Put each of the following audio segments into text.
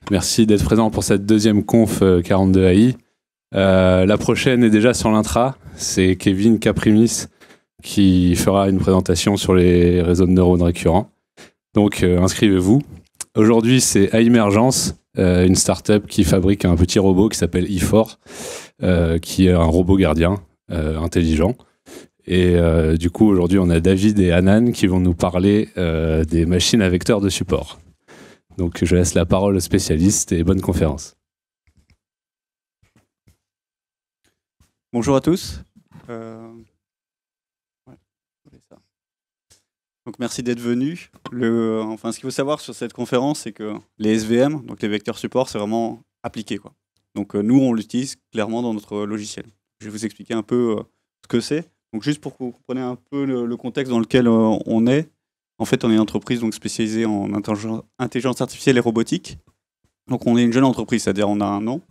Merci d'être présent pour cette deuxième conf 42 AI. La prochaine est déjà sur l'intra. C'est Kevin Caprimis qui fera une présentation sur les réseaux de neurones récurrents. Donc inscrivez-vous. Aujourd'hui, c'est Aimergence, une startup qui fabrique un petit robot qui s'appelle E4, qui est un robot gardien intelligent. Et du coup, aujourd'hui, on a David et Hanan qui vont nous parler des machines à vecteurs de support. Donc, je laisse la parole aux spécialistes et bonne conférence. Bonjour à tous. Donc, merci d'être venus. Ce qu'il faut savoir sur cette conférence, c'est que les SVM, donc les vecteurs support, c'est vraiment appliqué, quoi. Donc, nous, on l'utilise clairement dans notre logiciel. Je vais vous expliquer un peu ce que c'est. Donc, juste pour que vous compreniez un peu le contexte dans lequel on est. En fait, on est une entreprise donc, spécialisée en intelligence artificielle et robotique. Donc, on est une jeune entreprise, c'est-à-dire on a un an.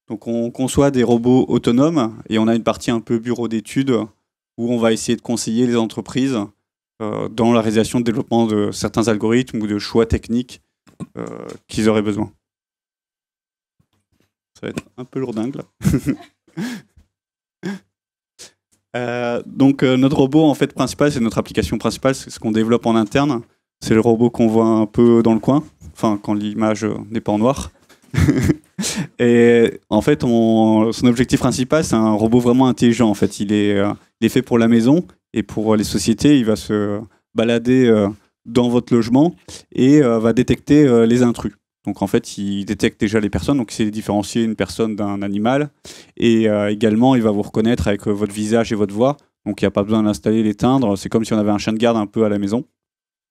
Donc, on conçoit des robots autonomes et on a une partie un peu bureau d'études où on va essayer de conseiller les entreprises dans la réalisation de développement de certains algorithmes ou de choix techniques qu'ils auraient besoin. Ça va être un peu lourdingue, là. Notre robot en fait principal, c'est notre application principale, c'est ce qu'on développe en interne. C'est le robot qu'on voit un peu dans le coin, enfin quand l'image n'est pas en noir. Et en fait, son objectif principal, c'est un robot vraiment intelligent. En fait, il est fait pour la maison et pour les sociétés. Il va se balader dans votre logement et va détecter les intrus. Donc en fait, il détecte déjà les personnes, donc il sait différencier une personne d'un animal. Et également, il va vous reconnaître avec votre visage et votre voix. Donc il n'y a pas besoin d'installer, l'éteindre. C'est comme si on avait un chien de garde un peu à la maison.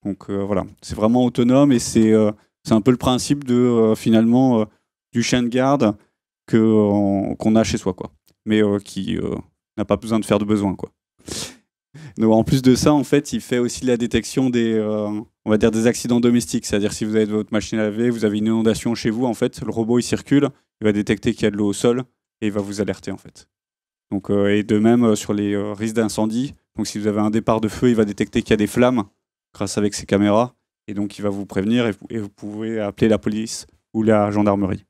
Donc voilà, c'est vraiment autonome et c'est un peu le principe de finalement du chien de garde qu'on a chez soi, quoi. Mais qui n'a pas besoin de faire de besoin, quoi. Donc, en plus de ça, en fait, il fait aussi la détection des, on va dire des accidents domestiques. C'est-à-dire si vous avez votre machine à laver, vous avez une inondation chez vous, en fait, le robot il circule, il va détecter qu'il y a de l'eau au sol et il va vous alerter, en fait. Donc, et de même sur les risques d'incendie. Donc si vous avez un départ de feu, il va détecter qu'il y a des flammes grâce avec ses caméras et donc il va vous prévenir et vous pouvez appeler la police ou la gendarmerie.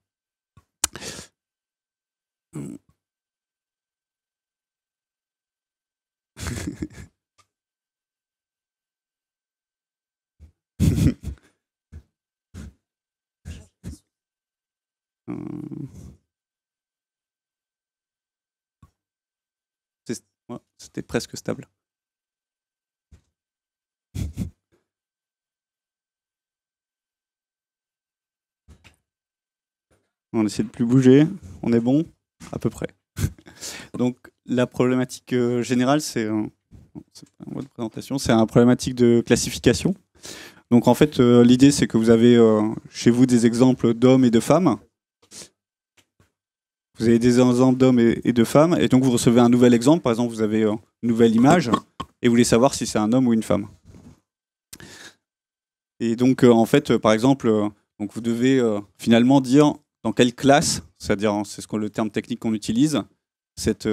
C'était presque stable. On essaie de plus bouger, on est bon, à peu près. Donc la problématique générale, c'est un mode de présentation, c'est une problématique de classification. Donc en fait, l'idée c'est que vous avez chez vous des exemples d'hommes et de femmes. Vous avez des exemples d'hommes et de femmes, et donc vous recevez un nouvel exemple. Par exemple, vous avez une nouvelle image, et vous voulez savoir si c'est un homme ou une femme. Et donc en fait, par exemple, donc vous devez finalement dire dans quelle classe, c'est-à-dire c'est le terme technique qu'on utilise, cette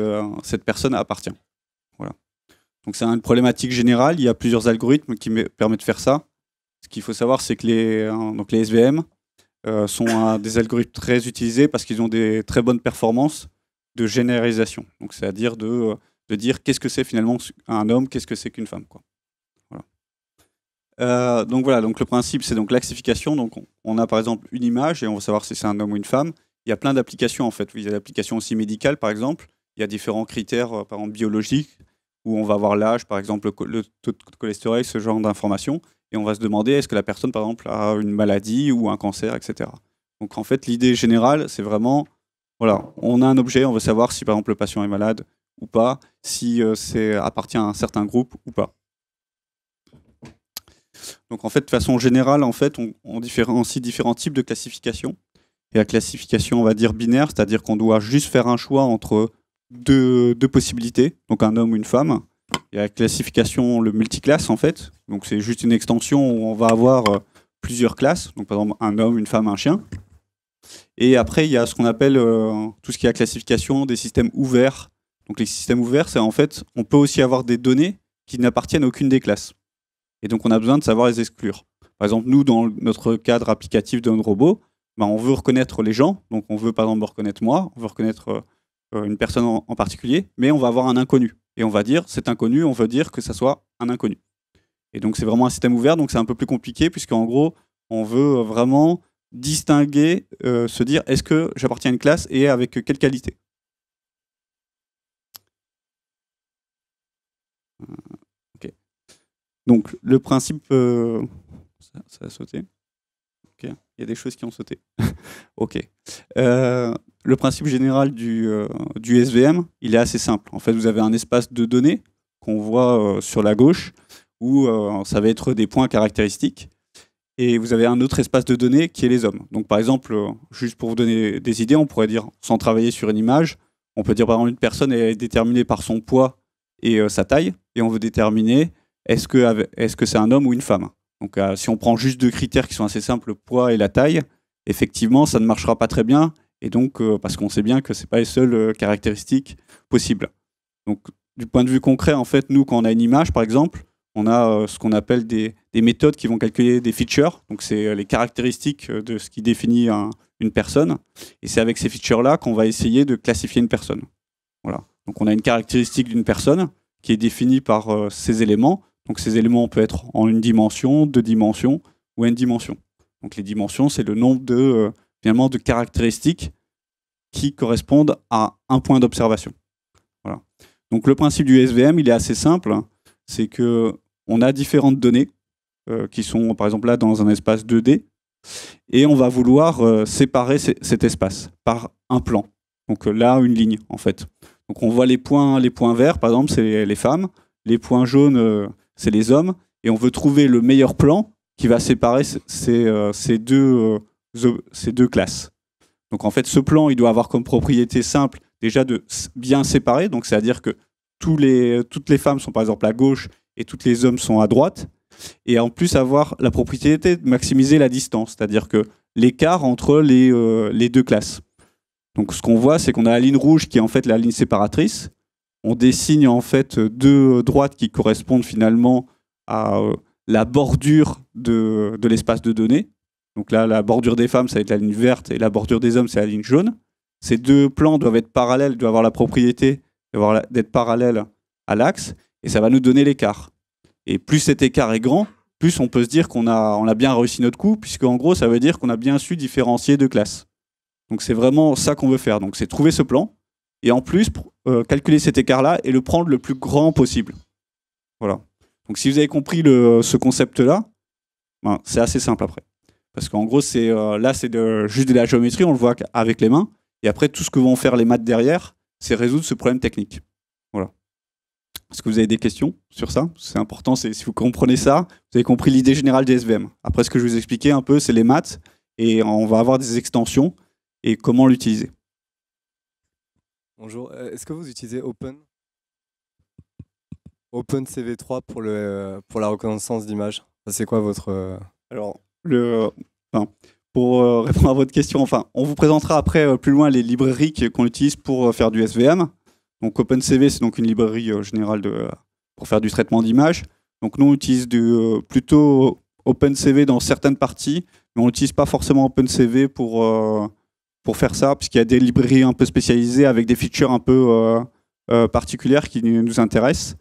personne appartient. Voilà. Donc c'est une problématique générale, il y a plusieurs algorithmes qui permettent de faire ça. Ce qu'il faut savoir, c'est que les SVM sont des algorithmes très utilisés parce qu'ils ont des très bonnes performances de généralisation. Donc c'est-à-dire de dire qu'est-ce que c'est finalement un homme, qu'est-ce que c'est qu'une femme, quoi. Donc voilà, donc le principe c'est donc la classification. Donc on a par exemple une image et on veut savoir si c'est un homme ou une femme. Il y a plein d'applications en fait. Il y a l'application aussi médicale par exemple. Il y a différents critères par exemple biologiques où on va avoir l'âge, par exemple le taux de cholestérol, ce genre d'informations. Et on va se demander est-ce que la personne par exemple a une maladie ou un cancer, etc. Donc en fait l'idée générale c'est vraiment, voilà, on a un objet, on veut savoir si par exemple le patient est malade ou pas, si c'est appartient à un certain groupe ou pas. Donc en fait, de façon générale, en fait, on différencie différents types de classification. Et la classification, on va dire binaire, c'est-à-dire qu'on doit juste faire un choix entre deux possibilités, donc un homme ou une femme. Il y a la classification, le multiclasse, en fait. Donc c'est juste une extension où on va avoir plusieurs classes. Donc par exemple, un homme, une femme, un chien. Et après, il y a ce qu'on appelle tout ce qui est la classification des systèmes ouverts. Donc les systèmes ouverts, c'est en fait, on peut aussi avoir des données qui n'appartiennent à aucune des classes. Et donc, on a besoin de savoir les exclure. Par exemple, nous, dans notre cadre applicatif de notre robot, on veut reconnaître les gens. Donc, on veut, par exemple, reconnaître moi, on veut reconnaître une personne en particulier, mais on va avoir un inconnu. Et on va dire, cet inconnu, on veut dire que ça soit un inconnu. Et donc, c'est vraiment un système ouvert, donc c'est un peu plus compliqué, puisqu'en gros, on veut vraiment distinguer, se dire, est-ce que j'appartiens à une classe et avec quelle qualité. Ok. Donc, le principe... ça a sauté. Okay. Il y a des choses qui ont sauté. Ok. Le principe général du SVM, il est assez simple. En fait, vous avez un espace de données qu'on voit sur la gauche, où ça va être des points caractéristiques. Et vous avez un autre espace de données qui est les hommes. Donc, par exemple, juste pour vous donner des idées, on pourrait dire, sans travailler sur une image, on peut dire, par exemple, une personne est déterminée par son poids et sa taille, et on veut déterminer est-ce que c'est un homme ou une femme. Donc, si on prend juste deux critères qui sont assez simples, le poids et la taille, effectivement, ça ne marchera pas très bien, et donc, parce qu'on sait bien que ce n'est pas les seules caractéristiques possibles. Donc, du point de vue concret, en fait, nous, quand on a une image, par exemple, on a ce qu'on appelle des méthodes qui vont calculer des features. Donc, c'est les caractéristiques de ce qui définit une personne. Et c'est avec ces features-là qu'on va essayer de classifier une personne. Voilà. Donc, on a une caractéristique d'une personne qui est définie par ces éléments. Donc, ces éléments peuvent être en une dimension, deux dimensions ou n dimensions. Donc, les dimensions, c'est le nombre finalement, de caractéristiques qui correspondent à un point d'observation. Voilà. Donc, le principe du SVM, il est assez simple. C'est qu'on a différentes données qui sont, par exemple, là, dans un espace 2D, et on va vouloir séparer cet espace par un plan. Donc là, une ligne, en fait. Donc on voit les points verts, par exemple, c'est les femmes, les points jaunes, c'est les hommes, et on veut trouver le meilleur plan qui va séparer ces deux classes. Donc en fait, ce plan, il doit avoir comme propriété simple, déjà de bien séparer, donc c'est-à-dire que toutes les femmes sont par exemple à gauche et tous les hommes sont à droite, et en plus avoir la propriété de maximiser la distance, c'est-à-dire que l'écart entre les deux classes. Donc ce qu'on voit, c'est qu'on a la ligne rouge qui est en fait la ligne séparatrice. On dessine en fait deux droites qui correspondent finalement à la bordure de l'espace de données. Donc là, la bordure des femmes, ça va être la ligne verte, et la bordure des hommes, c'est la ligne jaune. Ces deux plans doivent être parallèles, doivent avoir la propriété d'être parallèles à l'axe, et ça va nous donner l'écart. Et plus cet écart est grand, plus on peut se dire qu'on a bien réussi notre coup, puisque en gros, ça veut dire qu'on a bien su différencier deux classes. Donc c'est vraiment ça qu'on veut faire. Donc c'est trouver ce plan, et en plus, calculer cet écart-là et le prendre le plus grand possible. Voilà. Donc si vous avez compris ce concept-là, c'est assez simple après. Parce qu'en gros, là, c'est juste de la géométrie, on le voit avec les mains, et après, tout ce que vont faire les maths derrière, c'est résoudre ce problème technique. Voilà. Est-ce que vous avez des questions sur ça? C'est important, si vous comprenez ça, vous avez compris l'idée générale des SVM. Après, ce que je vous ai expliqué un peu, c'est les maths, et on va avoir des extensions, et comment l'utiliser. Bonjour, est-ce que vous utilisez OpenCV3 pour la reconnaissance d'images? C'est quoi votre... Alors, pour répondre à votre question, on vous présentera après plus loin les librairies qu'on utilise pour faire du SVM. Donc OpenCV, c'est donc une librairie générale pour faire du traitement d'images. Donc nous, on utilise plutôt OpenCV dans certaines parties, mais on n'utilise pas forcément OpenCV pour faire ça, puisqu'il y a des librairies un peu spécialisées avec des features un peu particulières qui nous intéressent.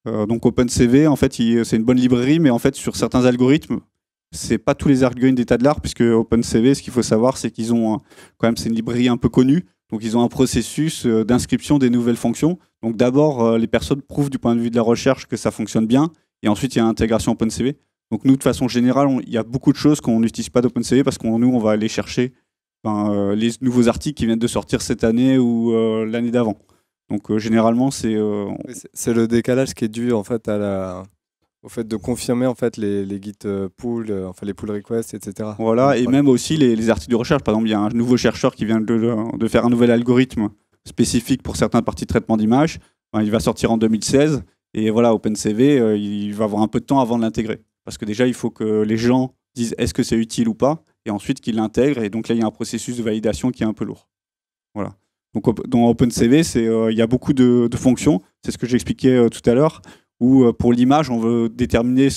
Donc OpenCV, en fait, c'est une bonne librairie, mais en fait, sur certains algorithmes, c'est pas tous les algorithmes d'état de l'art, puisque OpenCV, ce qu'il faut savoir, c'est qu'ils ont quand même, c'est une librairie un peu connue, donc ils ont un processus d'inscription des nouvelles fonctions. Donc d'abord, les personnes prouvent du point de vue de la recherche que ça fonctionne bien, et ensuite il y a l'intégration OpenCV. Donc nous, de façon générale, il y a beaucoup de choses qu'on n'utilise pas d'OpenCV parce qu'on va aller chercher les nouveaux articles qui viennent de sortir cette année ou l'année d'avant. Donc généralement, c'est le décalage qui est dû en fait au fait de confirmer en fait les git pull, les pull requests, etc. Voilà, et même aussi les articles de recherche. Par exemple, il y a un nouveau chercheur qui vient de faire un nouvel algorithme spécifique pour certaines parties de traitement d'image. Il va sortir en 2016, et voilà, OpenCV, il va avoir un peu de temps avant de l'intégrer. Parce que déjà, il faut que les gens disent est-ce que c'est utile ou pas, et ensuite qu'ils l'intègrent. Et donc là, il y a un processus de validation qui est un peu lourd. Voilà. Donc dans OpenCV, il y a beaucoup de fonctions. C'est ce que j'expliquais tout à l'heure. où pour l'image, on veut déterminer,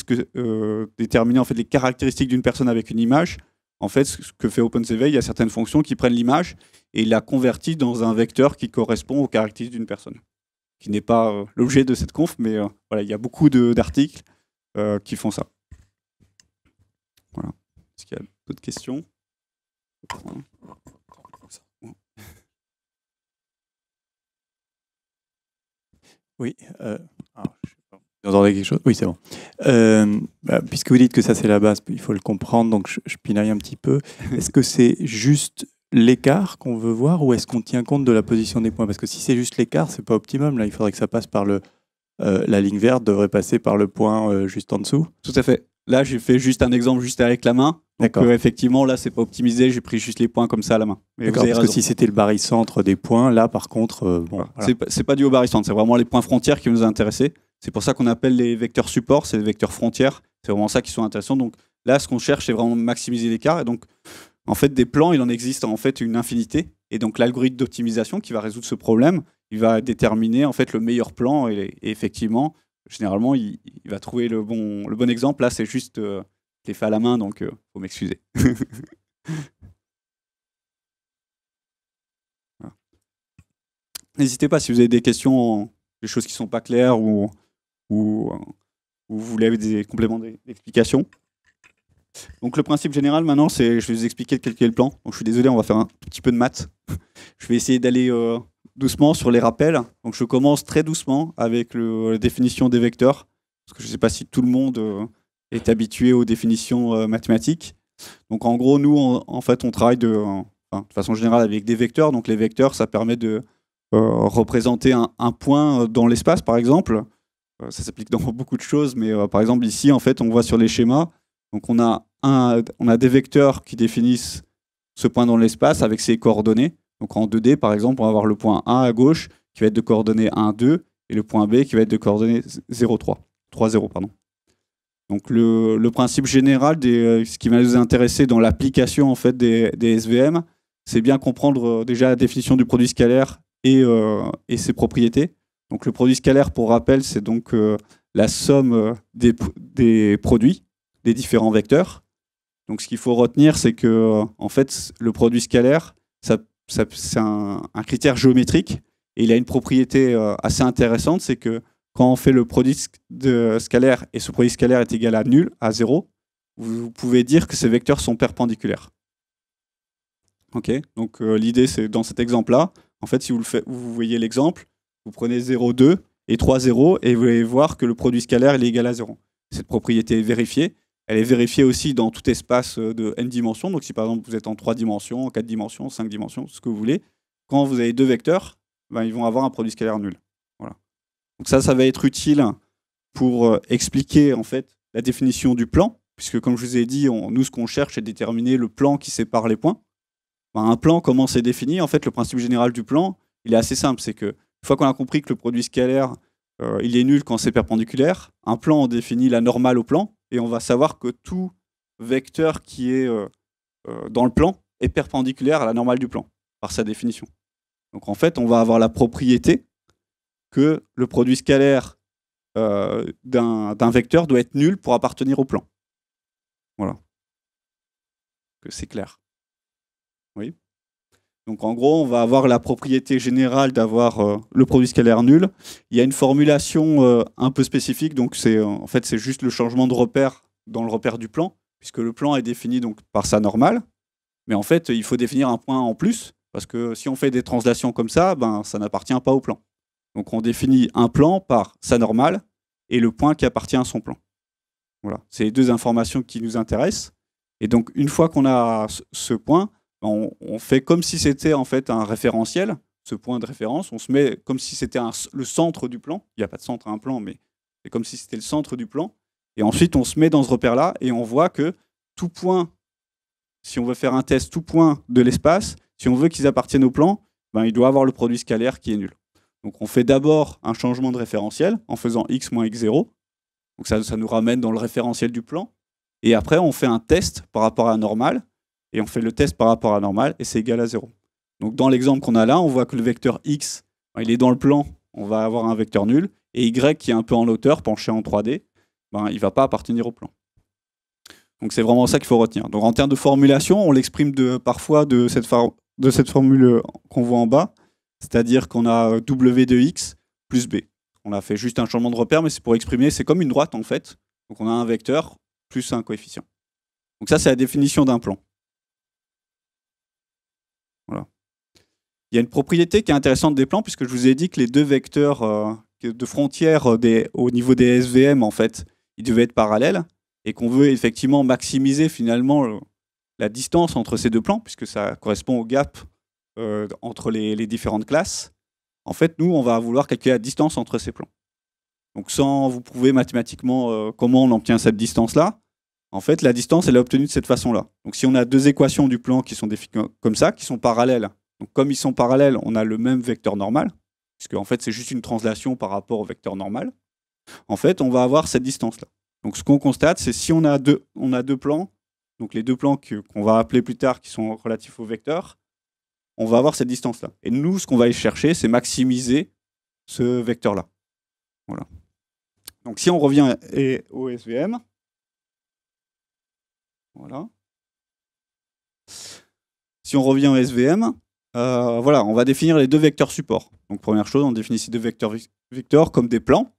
déterminer en fait, les caractéristiques d'une personne avec une image. En fait, ce que fait OpenCV, il y a certaines fonctions qui prennent l'image et la convertissent dans un vecteur qui correspond aux caractéristiques d'une personne, qui n'est pas l'objet de cette conf, mais voilà, il y a beaucoup d'articles qui font ça. Voilà. Est-ce qu'il y a d'autres questions? Oui. Vous entendez quelque chose? Oui, c'est bon. Puisque vous dites que ça, c'est la base, il faut le comprendre, donc je pinaille un petit peu. Est-ce que c'est juste l'écart qu'on veut voir ou est-ce qu'on tient compte de la position des points? Parce que si c'est juste l'écart, c'est pas optimum. Là, il faudrait que ça passe par la ligne verte devrait passer par le point juste en dessous. Tout à fait. Là, j'ai fait juste un exemple juste avec la main. Donc, effectivement, là, c'est pas optimisé. J'ai pris juste les points comme ça à la main. D'accord, parce que si c'était le barycentre des points, là, par contre, bon. Voilà. C'est pas dû au barycentre, c'est vraiment les points frontières qui nous intéressaient. C'est pour ça qu'on appelle les vecteurs supports, c'est les vecteurs frontières. C'est vraiment ça qui sont intéressants. Donc là, ce qu'on cherche, c'est vraiment maximiser l'écart. Et donc, en fait, des plans, il en existe en fait une infinité. Et donc, l'algorithme d'optimisation qui va résoudre ce problème, il va déterminer en fait le meilleur plan. Et effectivement, généralement, il va trouver le bon exemple. Là, c'est juste, je l'ai fait à la main, donc faut m'excuser. Voilà. N'hésitez pas si vous avez des questions, des choses qui ne sont pas claires ou vous voulez des compléments d'explication. Donc le principe général maintenant, c'est, je vais vous expliquer quel est le plan. Donc je suis désolé, on va faire un petit peu de maths. Je vais essayer d'aller doucement sur les rappels. Donc je commence très doucement avec la définition des vecteurs, parce que je ne sais pas si tout le monde est habitué aux définitions mathématiques. Donc en gros, nous, en fait, on travaille de façon générale avec des vecteurs. Donc les vecteurs, ça permet de représenter un point dans l'espace, par exemple. Ça s'applique dans beaucoup de choses, mais par exemple ici, en fait, on voit sur les schémas, donc on a des vecteurs qui définissent ce point dans l'espace avec ses coordonnées. Donc en 2D, par exemple, on va avoir le point A à gauche qui va être de coordonnées 1, 2, et le point B qui va être de coordonnées 0, 3. 3, 0, pardon. Donc le principe général, ce qui va nous intéresser dans l'application en fait, des SVM, c'est bien comprendre déjà la définition du produit scalaire et ses propriétés. Donc le produit scalaire, pour rappel, c'est donc la somme des produits, des différents vecteurs. Donc ce qu'il faut retenir, c'est que en fait, le produit scalaire, c'est un critère géométrique et il a une propriété assez intéressante, c'est que quand on fait le produit scalaire et ce produit scalaire est égal à nul, à 0, vous pouvez dire que ces vecteurs sont perpendiculaires. Ok, donc l'idée, c'est dans cet exemple-là, en fait, si vous voyez l'exemple, vous prenez 0, 2 et 3, 0 et vous allez voir que le produit scalaire il est égal à 0. Cette propriété est vérifiée. Elle est vérifiée aussi dans tout espace de n dimensions. Donc si par exemple vous êtes en 3 dimensions, en 4 dimensions, 5 dimensions, ce que vous voulez, quand vous avez deux vecteurs, ben, ils vont avoir un produit scalaire nul. Voilà. Donc ça va être utile pour expliquer en fait la définition du plan, puisque comme je vous ai dit, nous ce qu'on cherche c'est déterminer le plan qui sépare les points. Ben, un plan, comment c'est défini? En fait, le principe général du plan, il est assez simple, c'est que une fois qu'on a compris que le produit scalaire, il est nul quand c'est perpendiculaire, un plan, on définit la normale au plan, et on va savoir que tout vecteur qui est dans le plan est perpendiculaire à la normale du plan, par sa définition. Donc en fait, on va avoir la propriété que le produit scalaire d'un vecteur doit être nul pour appartenir au plan. Voilà. Que c'est clair. Oui. Donc en gros, on va avoir la propriété générale d'avoir le produit scalaire nul. Il y a une formulation un peu spécifique, donc en fait c'est juste le changement de repère dans le repère du plan, puisque le plan est défini donc par sa normale. Mais en fait, il faut définir un point en plus, parce que si on fait des translations comme ça, ben, ça n'appartient pas au plan. Donc on définit un plan par sa normale et le point qui appartient à son plan. Voilà, c'est les deux informations qui nous intéressent. Et donc une fois qu'on a ce point, on fait comme si c'était en fait un référentiel, ce point de référence, on se met comme si c'était le centre du plan. Il n'y a pas de centre à un plan, mais c'est comme si c'était le centre du plan. Et ensuite, on se met dans ce repère-là et on voit que tout point, si on veut faire un test, tout point de l'espace, si on veut qu'ils appartiennent au plan, ben, il doit avoir le produit scalaire qui est nul. Donc on fait d'abord un changement de référentiel en faisant x moins x0. Donc ça nous ramène dans le référentiel du plan. Et après, on fait un test par rapport à la normale. Et on fait le test par rapport à la normale, et c'est égal à 0. Donc dans l'exemple qu'on a là, on voit que le vecteur x, il est dans le plan, on va avoir un vecteur nul, et Y qui est un peu en hauteur, penché en 3D, ben, il ne va pas appartenir au plan. Donc c'est vraiment ça qu'il faut retenir. Donc en termes de formulation, on l'exprime parfois de cette formule qu'on voit en bas, c'est-à-dire qu'on a W de X plus B. On a fait juste un changement de repère, mais c'est pour exprimer, c'est comme une droite en fait. Donc on a un vecteur plus un coefficient. Donc ça, c'est la définition d'un plan. Voilà. Il y a une propriété qui est intéressante des plans, puisque je vous ai dit que les deux vecteurs de frontières au niveau des SVM, en fait, ils devaient être parallèles, et qu'on veut effectivement maximiser finalement la distance entre ces deux plans, puisque ça correspond au gap entre les différentes classes. En fait, nous, on va vouloir calculer la distance entre ces plans. Donc sans vous prouver mathématiquement comment on obtient cette distance-là, en fait, la distance, elle est obtenue de cette façon-là. Donc si on a deux équations du plan qui sont définies comme ça, qui sont parallèles, donc comme ils sont parallèles, on a le même vecteur normal, puisque en fait, c'est juste une translation par rapport au vecteur normal. En fait, on va avoir cette distance-là. Donc ce qu'on constate, c'est si on a deux plans, donc les deux plans qu'on va appeler plus tard, qui sont relatifs au vecteur, on va avoir cette distance-là. Et nous, ce qu'on va aller chercher, c'est maximiser ce vecteur-là. Voilà. Donc si on revient au SVM, voilà. Si on revient au SVM, voilà, on va définir les deux vecteurs supports. Donc première chose, on définit ces deux vecteurs comme des plans.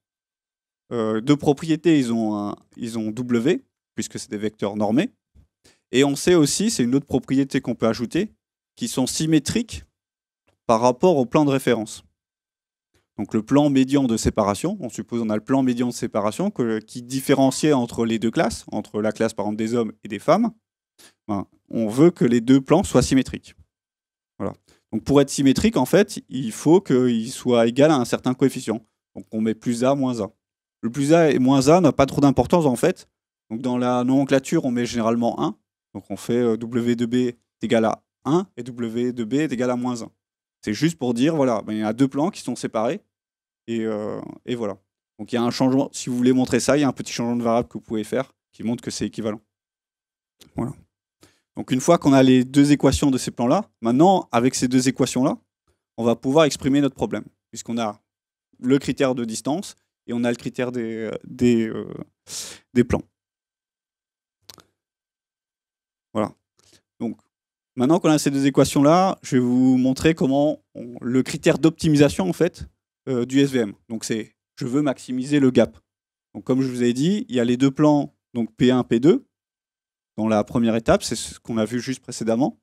Deux propriétés, ils ont W, puisque c'est des vecteurs normés. Et on sait aussi, c'est une autre propriété qu'on peut ajouter, qui sont symétriques par rapport au plan de référence. Donc le plan médian de séparation, on suppose on a le plan médian de séparation qui différenciait entre les deux classes, entre la classe par exemple des hommes et des femmes. Ben, on veut que les deux plans soient symétriques. Voilà. Donc pour être symétrique, en fait, il faut qu'il soit égal à un certain coefficient. Donc on met plus A, moins A. Le plus A et moins A n'a pas trop d'importance en fait. Donc dans la nomenclature, on met généralement 1. Donc on fait W de B est égal à 1 et W de B est égal à moins 1. C'est juste pour dire, voilà, ben, il y a deux plans qui sont séparés. Et voilà. Donc il y a un changement, si vous voulez montrer ça, il y a un petit changement de variable que vous pouvez faire qui montre que c'est équivalent. Voilà. Donc une fois qu'on a les deux équations de ces plans-là, maintenant, avec ces deux équations-là, on va pouvoir exprimer notre problème, puisqu'on a le critère de distance et on a le critère des plans. Voilà. Donc maintenant qu'on a ces deux équations-là, je vais vous montrer comment le critère d'optimisation, en fait, du SVM. Donc c'est je veux maximiser le gap. Donc comme je vous ai dit, il y a les deux plans, donc P1, P2, dans la première étape, c'est ce qu'on a vu juste précédemment.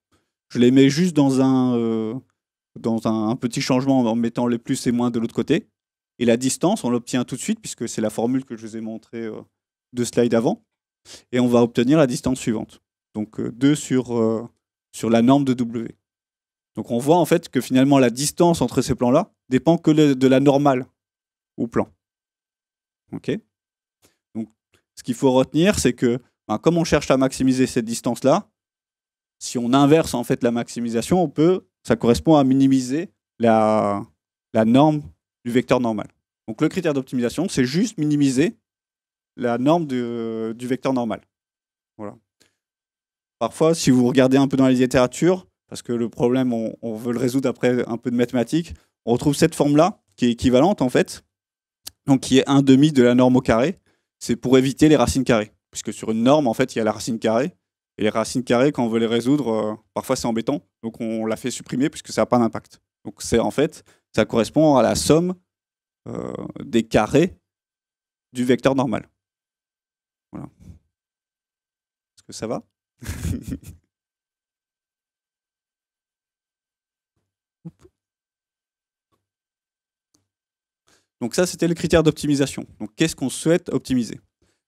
Je les mets juste dans un petit changement en mettant les plus et moins de l'autre côté. Et la distance, on l'obtient tout de suite, puisque c'est la formule que je vous ai montrée 2 slides avant. Et on va obtenir la distance suivante. Donc 2 sur la norme de W. Donc on voit en fait que finalement la distance entre ces plans-là dépend que de la normale au plan. Ok. Donc ce qu'il faut retenir, c'est que comme on cherche à maximiser cette distance-là, si on inverse en fait la maximisation, ça correspond à minimiser la norme du vecteur normal. Donc le critère d'optimisation, c'est juste minimiser la norme du vecteur normal. Voilà. Parfois, si vous regardez un peu dans la littérature, parce que le problème, on veut le résoudre après un peu de mathématiques, on retrouve cette forme-là, qui est équivalente en fait, donc qui est 1/2 de la norme au carré. C'est pour éviter les racines carrées, puisque sur une norme, en fait, il y a la racine carrée, et les racines carrées, quand on veut les résoudre, parfois c'est embêtant, donc on la fait supprimer puisque ça n'a pas d'impact. Donc c'est en fait, ça correspond à la somme des carrés du vecteur normal. Voilà. Est-ce que ça va? Donc ça, c'était le critère d'optimisation. Donc qu'est-ce qu'on souhaite optimiser?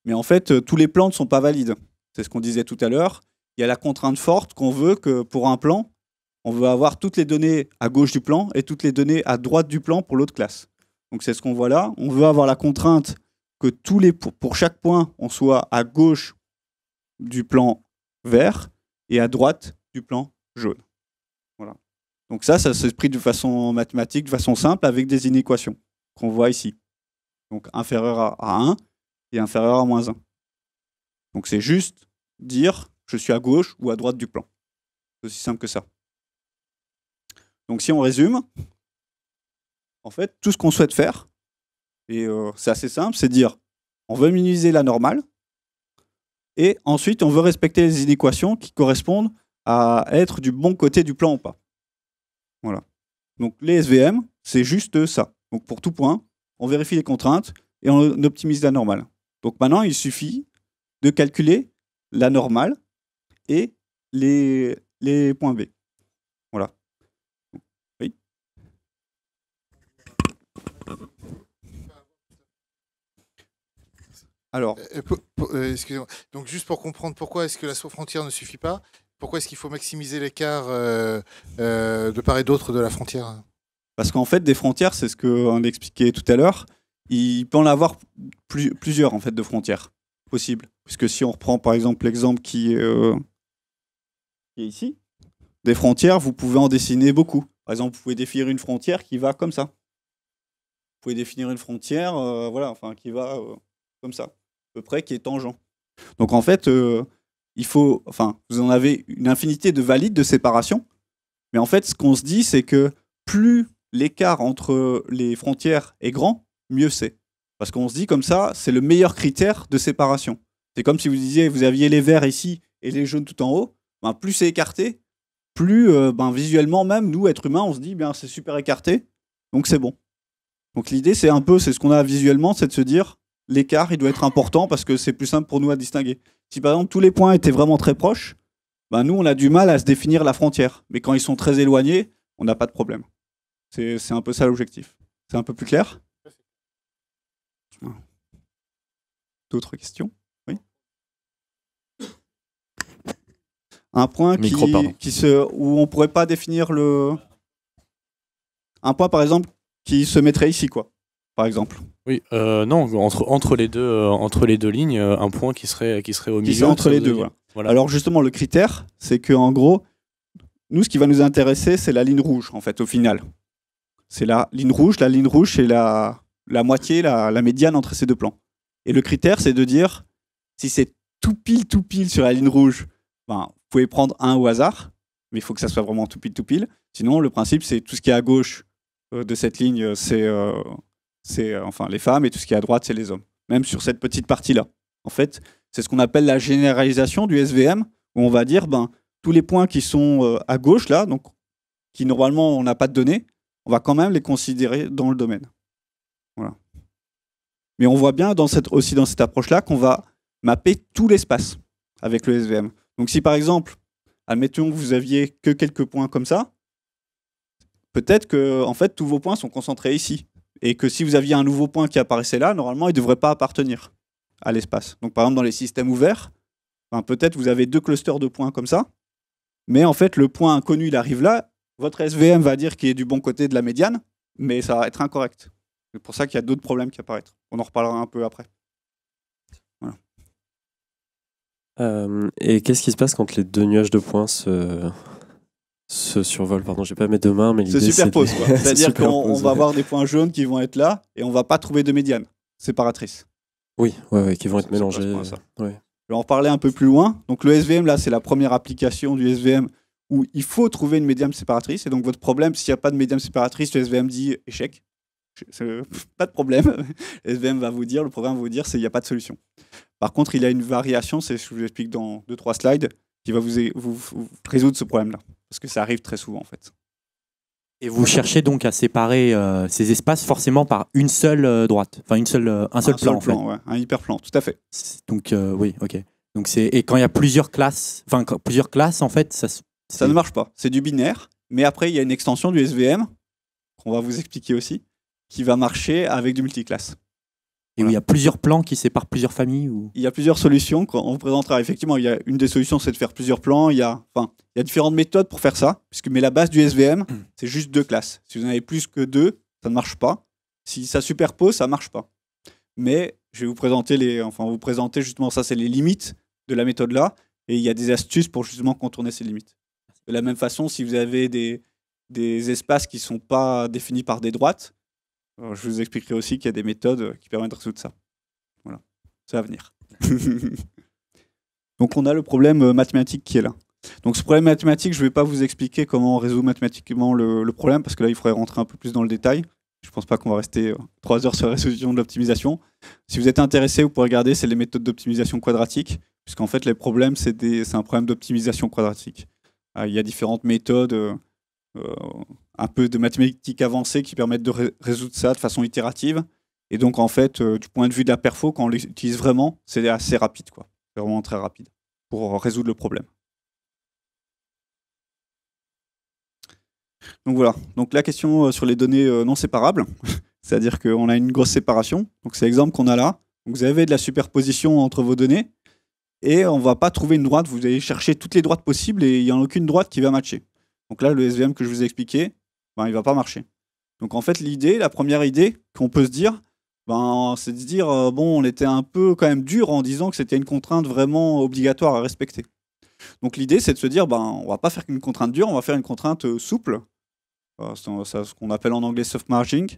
Mais en fait, tous les plans ne sont pas valides. C'est ce qu'on disait tout à l'heure. Il y a la contrainte forte qu'on veut que pour un plan, on veut avoir toutes les données à gauche du plan et toutes les données à droite du plan pour l'autre classe. Donc c'est ce qu'on voit là. On veut avoir la contrainte que pour chaque point, on soit à gauche du plan vert et à droite du plan jaune. Voilà. Donc ça s'exprime de façon mathématique, de façon simple, avec des inéquations qu'on voit ici. Donc inférieur à 1 et inférieur à moins 1. Donc c'est juste dire je suis à gauche ou à droite du plan. C'est aussi simple que ça. Donc si on résume, en fait, tout ce qu'on souhaite faire, Et c'est assez simple, c'est dire, on veut minimiser la normale, et ensuite on veut respecter les inéquations qui correspondent à être du bon côté du plan ou pas. Voilà. Donc les SVM, c'est juste ça. Donc pour tout point, on vérifie les contraintes et on optimise la normale. Donc maintenant, il suffit de calculer la normale et les points B. Voilà. Oui. Alors, excusez-moi. Donc juste pour comprendre pourquoi est-ce que la frontière ne suffit pas, pourquoi est-ce qu'il faut maximiser l'écart de part et d'autre de la frontière? Parce qu'en fait, des frontières, c'est ce qu'on expliquait tout à l'heure, il peut en avoir plusieurs en fait, de frontières possibles. Puisque si on reprend par exemple l'exemple qui est ici, des frontières, vous pouvez en dessiner beaucoup. Par exemple, vous pouvez définir une frontière qui va comme ça. Vous pouvez définir une frontière voilà, enfin, qui va comme ça, à peu près, qui est tangent. Donc en fait, il faut, enfin, vous en avez une infinité de valides de séparation, mais en fait, ce qu'on se dit, c'est que plus l'écart entre les frontières est grand, mieux c'est. Parce qu'on se dit comme ça, c'est le meilleur critère de séparation. C'est comme si vous disiez, vous aviez les verts ici et les jaunes tout en haut, ben, plus c'est écarté, plus visuellement même, nous, êtres humains, on se dit, bien c'est super écarté, donc c'est bon. Donc l'idée, c'est un peu, c'est ce qu'on a visuellement, c'est de se dire, l'écart, il doit être important parce que c'est plus simple pour nous à distinguer. Si par exemple tous les points étaient vraiment très proches, ben, nous, on a du mal à se définir la frontière. Mais quand ils sont très éloignés, on n'a pas de problème. C'est un peu ça l'objectif. C'est un peu plus clair? D'autres questions? Oui. Un point où on ne pourrait pas définir le... Un point, par exemple, qui se mettrait ici, quoi, par exemple. Oui, non, entre les deux lignes, un point qui serait au milieu. Qui serait entre les deux, voilà. Alors justement, le critère, c'est que en gros, nous, ce qui va nous intéresser, c'est la ligne rouge, en fait, au final. C'est la ligne rouge, c'est la moitié, la médiane entre ces deux plans. Et le critère, c'est de dire, si c'est tout pile sur la ligne rouge, ben, vous pouvez prendre un au hasard, mais il faut que ça soit vraiment tout pile. Sinon, le principe, c'est tout ce qui est à gauche de cette ligne, c'est enfin, les femmes, et tout ce qui est à droite, c'est les hommes. Même sur cette petite partie-là. En fait, c'est ce qu'on appelle la généralisation du SVM, où on va dire, ben, tous les points qui sont à gauche, là, donc, qui normalement, on n'a pas de données, on va quand même les considérer dans le domaine. Voilà. Mais on voit bien aussi dans cette approche-là qu'on va mapper tout l'espace avec le SVM. Donc si par exemple, admettons que vous aviez que quelques points comme ça, peut-être que en fait, tous vos points sont concentrés ici. Et que si vous aviez un nouveau point qui apparaissait là, normalement, il ne devrait pas appartenir à l'espace. Donc par exemple, dans les systèmes ouverts, ben, peut-être vous avez 2 clusters de points comme ça, mais en fait, le point inconnu, il arrive là, votre SVM va dire qu'il est du bon côté de la médiane, mais ça va être incorrect. C'est pour ça qu'il y a d'autres problèmes qui apparaissent. On en reparlera un peu après. Voilà. Et qu'est-ce qui se passe quand les deux nuages de points se survolent? Pardon, j'ai pas mes deux mains, mais se superposent. C'est-à-dire qu'on va avoir des points jaunes qui vont être là, et on va pas trouver de médiane séparatrice. Oui, qui vont être mélangés. Ouais. Je vais en reparler un peu plus loin. Donc le SVM, là, c'est la première application du SVM où il faut trouver une médiane séparatrice. Et donc votre problème, s'il n'y a pas de médiane séparatrice, le SVM dit échec. Pas de problème. Le SVM va vous dire, le programme va vous dire, il n'y a pas de solution. Par contre, il y a une variation, c'est ce que je vous explique dans 2-3 slides, qui va vous résoudre ce problème-là. Parce que ça arrive très souvent, en fait. Et vous cherchez donc à séparer ces espaces forcément par une seule droite, enfin un seul plan, en fait. Ouais, un hyperplan, tout à fait. Donc oui, ok. Donc et quand il y a plusieurs classes, en fait, ça ne marche pas. C'est du binaire, mais après il y a une extension du SVM qu'on va vous expliquer aussi, qui va marcher avec du multiclasse. Et où il y a plusieurs plans qui séparent plusieurs familles ou... Il y a plusieurs solutions qu'on vous présentera. Effectivement, il y a une des solutions, c'est de faire plusieurs plans. Il y a différentes méthodes pour faire ça, mais la base du SVM, c'est juste 2 classes. Si vous en avez plus que 2, ça ne marche pas. Si ça superpose, ça ne marche pas. Mais je vais vous présenter justement ça, c'est les limites de la méthode là, et il y a des astuces pour justement contourner ces limites. De la même façon, si vous avez des espaces qui ne sont pas définis par des droites, je vous expliquerai aussi qu'il y a des méthodes qui permettent de résoudre ça. Voilà, ça va venir. Donc on a le problème mathématique qui est là. Donc ce problème mathématique, je ne vais pas vous expliquer comment on résout mathématiquement le problème, parce que là, il faudrait rentrer un peu plus dans le détail. Je pense pas qu'on va rester 3 heures sur la résolution de l'optimisation. Si vous êtes intéressé, vous pouvez regarder, c'est les méthodes d'optimisation quadratique, puisqu'en fait, les problèmes, c'est un problème d'optimisation quadratique. Il y a différentes méthodes, un peu de mathématiques avancées qui permettent de résoudre ça de façon itérative. Et donc, en fait, du point de vue de la perfo, quand on l'utilise vraiment, c'est assez rapide, quoi. C'est vraiment très rapide pour résoudre le problème. Donc voilà. Donc la question sur les données non séparables, c'est-à-dire qu'on a une grosse séparation. Donc c'est l'exemple qu'on a là. Donc, vous avez de la superposition entre vos données et on ne va pas trouver une droite. Vous allez chercher toutes les droites possibles et il n'y en a aucune droite qui va matcher. Donc là, le SVM que je vous ai expliqué, il ne va pas marcher. Donc en fait, la première idée qu'on peut se dire, c'est de se dire, bon, on était un peu quand même dur en disant que c'était une contrainte vraiment obligatoire à respecter. Donc l'idée, c'est de se dire, on ne va pas faire qu'une contrainte dure, on va faire une contrainte souple. C'est ce qu'on appelle en anglais soft margining.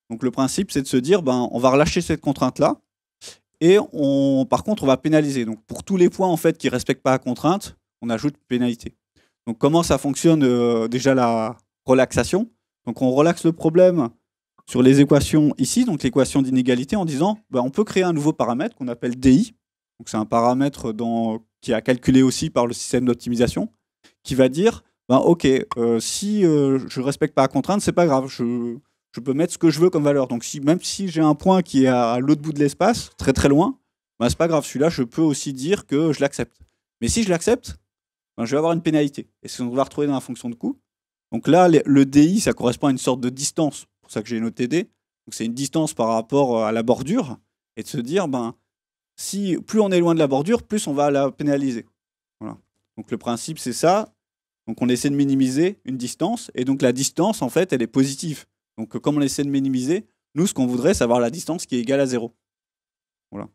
Donc le principe, c'est de se dire, on va relâcher cette contrainte-là, et par contre, on va pénaliser. Donc pour tous les points en fait qui ne respectent pas la contrainte, on ajoute une pénalité. Donc comment ça fonctionne déjà la relaxation? Donc on relaxe le problème sur les équations ici, donc l'équation d'inégalité, en disant, on peut créer un nouveau paramètre qu'on appelle DI. Donc c'est un paramètre qui est calculé aussi par le système d'optimisation, qui va dire, ok, si je ne respecte pas la contrainte, c'est pas grave, je peux mettre ce que je veux comme valeur. Donc même si j'ai un point qui est à l'autre bout de l'espace, très très loin, c'est pas grave, celui-là, je peux aussi dire que je l'accepte. Mais si je l'accepte, je vais avoir une pénalité. Et c'est ce qu'on va retrouver dans la fonction de coût. Donc là, le DI, ça correspond à une sorte de distance. C'est pour ça que j'ai noté D. Donc c'est une distance par rapport à la bordure. Et de se dire, si plus on est loin de la bordure, plus on va la pénaliser. Voilà. Donc le principe, c'est ça. Donc on essaie de minimiser une distance. Et donc la distance, en fait, elle est positive. Donc comme on essaie de minimiser, nous, ce qu'on voudrait, c'est avoir la distance qui est égale à 0. Voilà.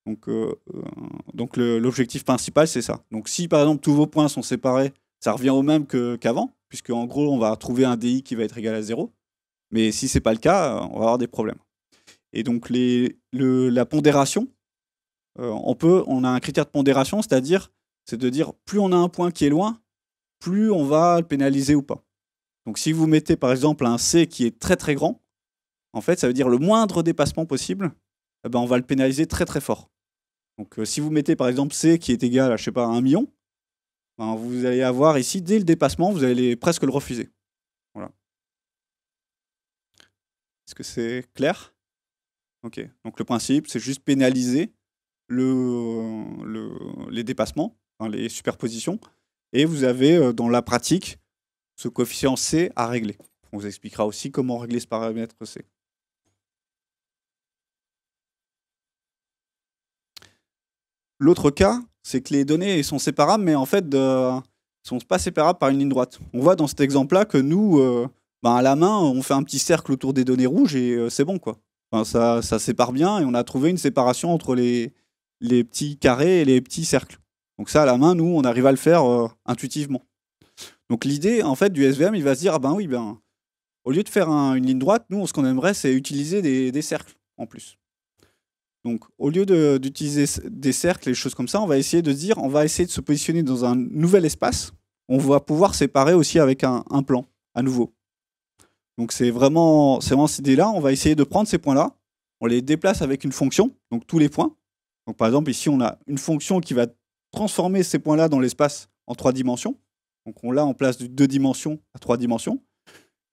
Donc l'objectif principal, c'est ça. Donc si, par exemple, tous vos points sont séparés, ça revient au même qu'avant, puisque en gros, on va trouver un DI qui va être égal à 0. Mais si ce n'est pas le cas, on va avoir des problèmes. Et donc la pondération, on a un critère de pondération, c'est de dire plus on a un point qui est loin, plus on va le pénaliser ou pas. Donc si vous mettez par exemple un C qui est très très grand, en fait ça veut dire le moindre dépassement possible, on va le pénaliser très très fort. Donc si vous mettez par exemple C qui est égal à, je sais pas, 1 million, vous allez avoir ici, dès le dépassement, vous allez presque le refuser. Voilà. Est-ce que c'est clair? Ok. Donc le principe, c'est juste pénaliser les dépassements, les superpositions, et vous avez dans la pratique ce coefficient C à régler. On vous expliquera aussi comment régler ce paramètre C. L'autre cas, c'est que les données sont séparables, mais en fait, ne sont pas séparables par une ligne droite. On voit dans cet exemple-là que nous, à la main, on fait un petit cercle autour des données rouges et c'est bon, quoi. Ça sépare bien et on a trouvé une séparation entre les petits carrés et les petits cercles. Donc ça, à la main, nous, on arrive à le faire intuitivement. Donc l'idée, en fait, du SVM, il va se dire, au lieu de faire une ligne droite, nous, ce qu'on aimerait, c'est utiliser des cercles en plus. Donc, au lieu d'utiliser des cercles et des choses comme ça, on va essayer de se positionner dans un nouvel espace. On va pouvoir séparer aussi avec un plan, à nouveau. Donc, c'est vraiment cette idée-là. On va essayer de prendre ces points-là, on les déplace avec une fonction, donc tous les points. Donc, par exemple, ici, on a une fonction qui va transformer ces points-là dans l'espace en 3 dimensions. Donc, on l'a en place de 2 dimensions à 3 dimensions.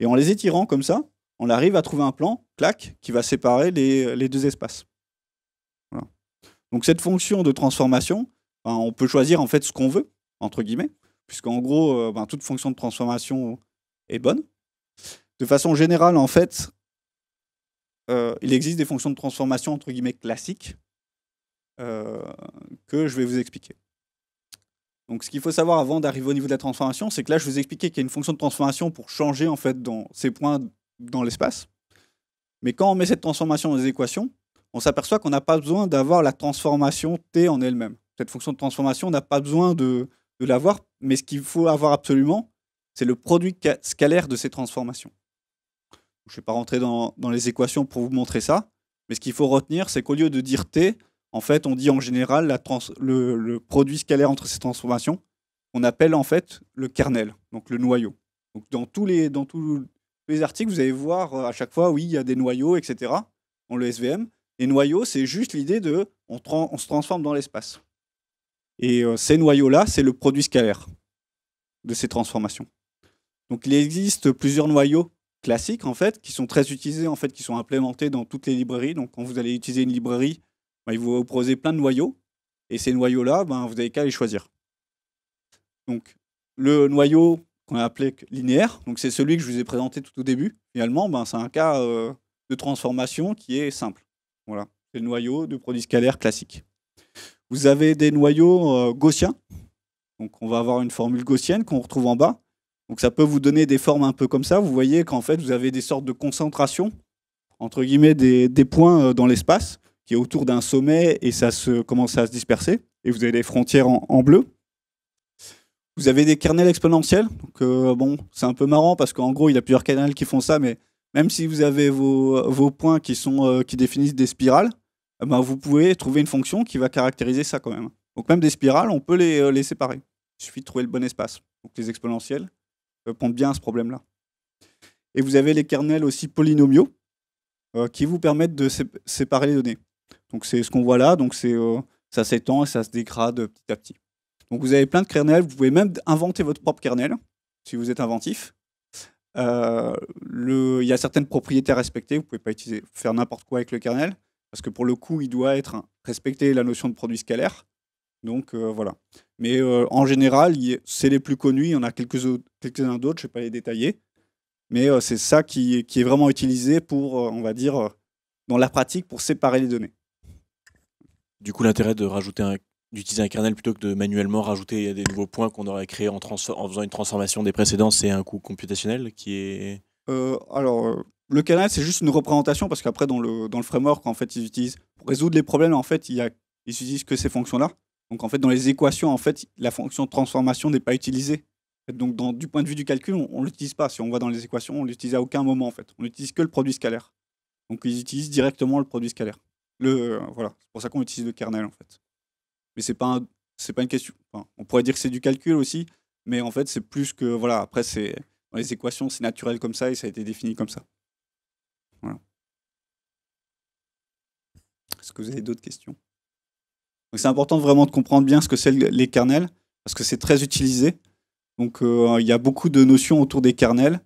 Et en les étirant comme ça, on arrive à trouver un plan, clac, qui va séparer les 2 espaces. Voilà. Donc cette fonction de transformation, on peut choisir en fait ce qu'on veut, entre guillemets, puisqu'en gros, toute fonction de transformation est bonne. De façon générale, en fait, il existe des fonctions de transformation, entre guillemets, classiques, que je vais vous expliquer. Donc ce qu'il faut savoir avant d'arriver au niveau de la transformation, c'est que là, je vous ai expliqué qu'il y a une fonction de transformation pour changer en fait dans ces points dans l'espace. Mais quand on met cette transformation dans les équations, on s'aperçoit qu'on n'a pas besoin d'avoir la transformation T en elle-même. Cette fonction de transformation, on n'a pas besoin de l'avoir, mais ce qu'il faut avoir absolument, c'est le produit scalaire de ces transformations. Je ne vais pas rentrer dans les équations pour vous montrer ça, mais ce qu'il faut retenir, c'est qu'au lieu de dire T, en fait, on dit en général le produit scalaire entre ces transformations, on appelle en fait le kernel, donc le noyau. Donc dans tous les les articles, vous allez voir à chaque fois, oui, il y a des noyaux, etc. dans le SVM. Les noyaux, c'est juste l'idée de on se transforme dans l'espace. Et ces noyaux-là, c'est le produit scalaire de ces transformations. Donc il existe plusieurs noyaux classiques en fait, qui sont très utilisés, en fait, qui sont implémentés dans toutes les librairies. Donc quand vous allez utiliser une librairie, il va vous proposer plein de noyaux. Et ces noyaux-là, vous n'avez qu'à les choisir. Donc le noyau qu'on a appelé linéaire, donc c'est celui que je vous ai présenté tout au début. Finalement, c'est un cas de transformation qui est simple. Voilà, c'est le noyau de produit scalaire classique. Vous avez des noyaux gaussiens. Donc on va avoir une formule gaussienne qu'on retrouve en bas. Donc ça peut vous donner des formes un peu comme ça. Vous voyez qu'en fait, vous avez des sortes de concentrations, entre guillemets, des points dans l'espace, qui est autour d'un sommet et ça commence à se disperser. Et vous avez des frontières en bleu. Vous avez des kernels exponentiels. Donc bon, c'est un peu marrant parce qu'en gros, il y a plusieurs kernels qui font ça, mais même si vous avez vos points qui définissent des spirales, vous pouvez trouver une fonction qui va caractériser ça quand même. Donc même des spirales, on peut les séparer. Il suffit de trouver le bon espace. Donc les exponentiels répondent bien à ce problème-là. Et vous avez les kernels aussi polynomiaux qui vous permettent de séparer les données. Donc c'est ce qu'on voit là. Donc ça s'étend et ça se dégrade petit à petit. Donc vous avez plein de kernels. Vous pouvez même inventer votre propre kernel si vous êtes inventif. Il y a certaines propriétés à respecter. Vous ne pouvez pas faire n'importe quoi avec le kernel parce que pour le coup, il doit respecter la notion de produit scalaire. Donc voilà. Mais en général, c'est les plus connus. Il y en a quelques-uns d'autres, je ne vais pas les détailler. Mais c'est ça qui est vraiment utilisé pour, on va dire, dans la pratique, pour séparer les données. Du coup, l'intérêt d'utiliser un kernel plutôt que de manuellement rajouter des nouveaux points qu'on aurait créés en faisant une transformation des précédents, c'est un coût computationnel qui est... Le kernel, c'est juste une représentation parce qu'après, dans le framework, en fait, ils utilisent, pour résoudre les problèmes, en fait, ils utilisent que ces fonctions-là. Donc, en fait, dans les équations, en fait, la fonction de transformation n'est pas utilisée. Donc, du point de vue du calcul, on ne l'utilise pas. Si on va dans les équations, on ne l'utilise à aucun moment, en fait. On n'utilise que le produit scalaire. Donc, ils utilisent directement le produit scalaire. Voilà. C'est pour ça qu'on utilise le kernel, en fait. Mais c'est pas une question. Enfin, on pourrait dire que c'est du calcul aussi, mais en fait, c'est plus que... Voilà, après, dans les équations, c'est naturel comme ça et ça a été défini comme ça. Voilà. Est-ce que vous avez d'autres questions? Donc, c'est important vraiment de comprendre bien ce que c'est les kernels, parce que c'est très utilisé. Donc, il y a beaucoup de notions autour des kernels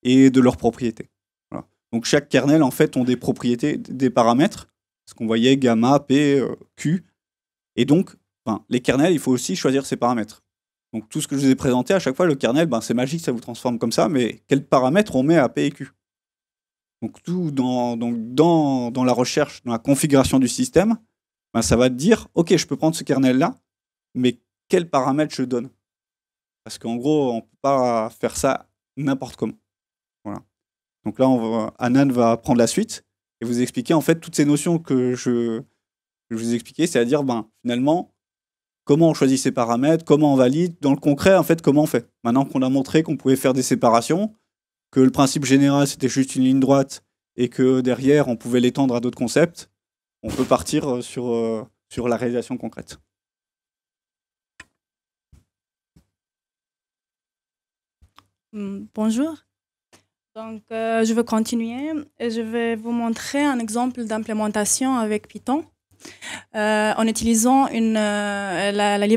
et de leurs propriétés. Voilà. Donc, chaque kernel, en fait, ont des propriétés, des paramètres. Ce qu'on voyait, gamma, p, q. Et donc, les kernels, il faut aussi choisir ces paramètres. Donc, tout ce que je vous ai présenté, à chaque fois, le kernel, c'est magique, ça vous transforme comme ça, mais quels paramètres on met à p et q? Donc, tout dans la recherche, dans la configuration du système, ça va te dire, OK, je peux prendre ce kernel-là, mais quels paramètres je donne? Parce qu'en gros, on ne peut pas faire ça n'importe comment. Voilà. Donc là, Anan va prendre la suite et vous expliquer en fait toutes ces notions que je vous ai expliquées, c'est-à-dire finalement, comment on choisit ces paramètres, comment on valide, dans le concret, en fait, comment on fait. Maintenant qu'on a montré qu'on pouvait faire des séparations, que le principe général, c'était juste une ligne droite et que derrière, on pouvait l'étendre à d'autres concepts, on peut partir sur la réalisation concrète. Bonjour. Donc, je vais continuer et je vais vous montrer un exemple d'implémentation avec Python en utilisant une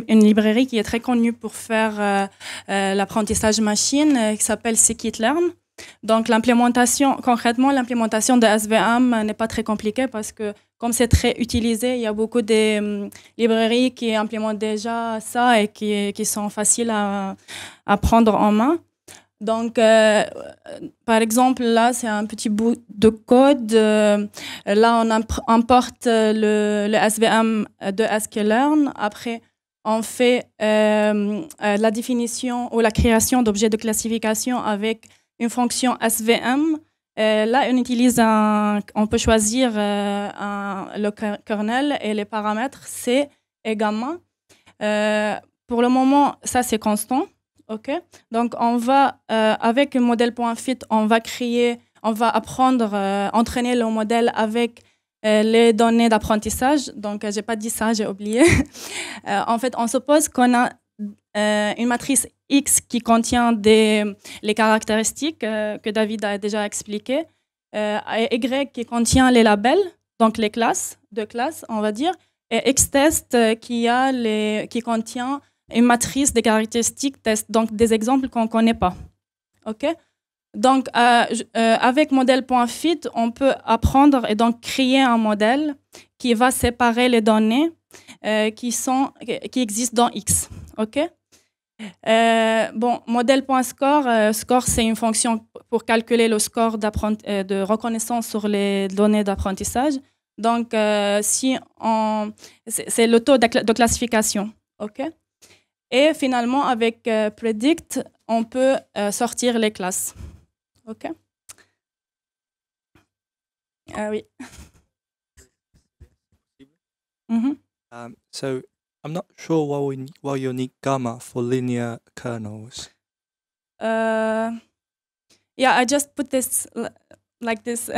librairie qui est très connue pour faire l'apprentissage machine qui s'appelle scikit-learn. Donc, concrètement, l'implémentation de SVM n'est pas très compliquée parce que comme c'est très utilisé, il y a beaucoup de librairies qui implémentent déjà ça et qui sont faciles à prendre en main. Donc, par exemple, là, c'est un petit bout de code. Là, on importe le SVM de sklearn. Après, on fait la définition ou la création d'objets de classification avec une fonction SVM. Là, on peut choisir le kernel et les paramètres C et gamma. Pour le moment, ça, c'est constant. Okay. Donc, on va, avec le modèle.fit, on va apprendre, entraîner le modèle avec les données d'apprentissage. Donc, je n'ai pas dit ça, j'ai oublié. En fait, on suppose qu'on a une matrice X qui contient les caractéristiques que David a déjà expliquées, Y qui contient les labels, donc les classes, deux classes, on va dire, et Xtest qui contient une matrice des caractéristiques test, donc des exemples qu'on ne connaît pas. OK? Donc, avec modèle.fit, on peut apprendre et donc créer un modèle qui va séparer les données qui existent dans X. OK? Modèle.score, score, c'est une fonction pour calculer le score de reconnaissance sur les données d'apprentissage. Donc, c'est le taux de classification. OK? Et finalement, avec Predict, on peut sortir les classes. OK? Oui. So I'm not sure why you need gamma for linear kernels. Yeah, I just put this like this.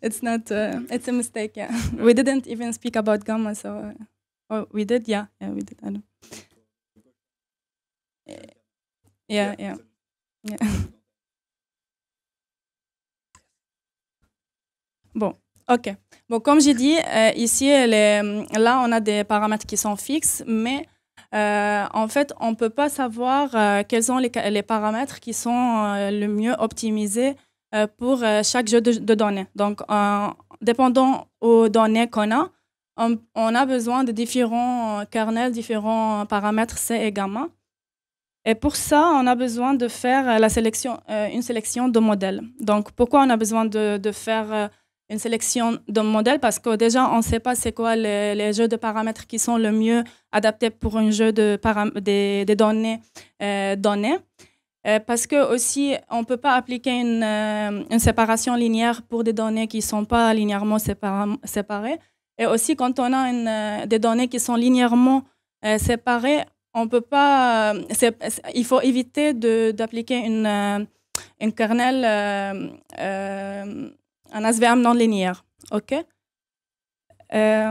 It's not. It's a mistake. Yeah, we didn't even speak about gamma. So, oh, we did. Yeah, we did. I know. Yeah. Bon, ok. Bon, comme j'ai dit, ici, là, on a des paramètres qui sont fixes, mais en fait, on ne peut pas savoir quels sont les paramètres qui sont le mieux optimisés pour chaque jeu de données. Donc, dépendant aux données qu'on a, on a besoin de différents kernels, différents paramètres C et gamma. Et pour ça, on a besoin de faire une sélection de modèles. Donc, pourquoi on a besoin de faire une sélection de modèles? Parce que déjà, on ne sait pas c'est quoi les jeux de paramètres qui sont le mieux adaptés pour un jeu des données données. Parce que aussi, on ne peut pas appliquer une séparation linéaire pour des données qui ne sont pas linéairement séparées. Et aussi, quand on a des données qui sont linéairement séparées, on peut pas. Il faut éviter d'appliquer une kernel, un SVM non linéaire. OK? Et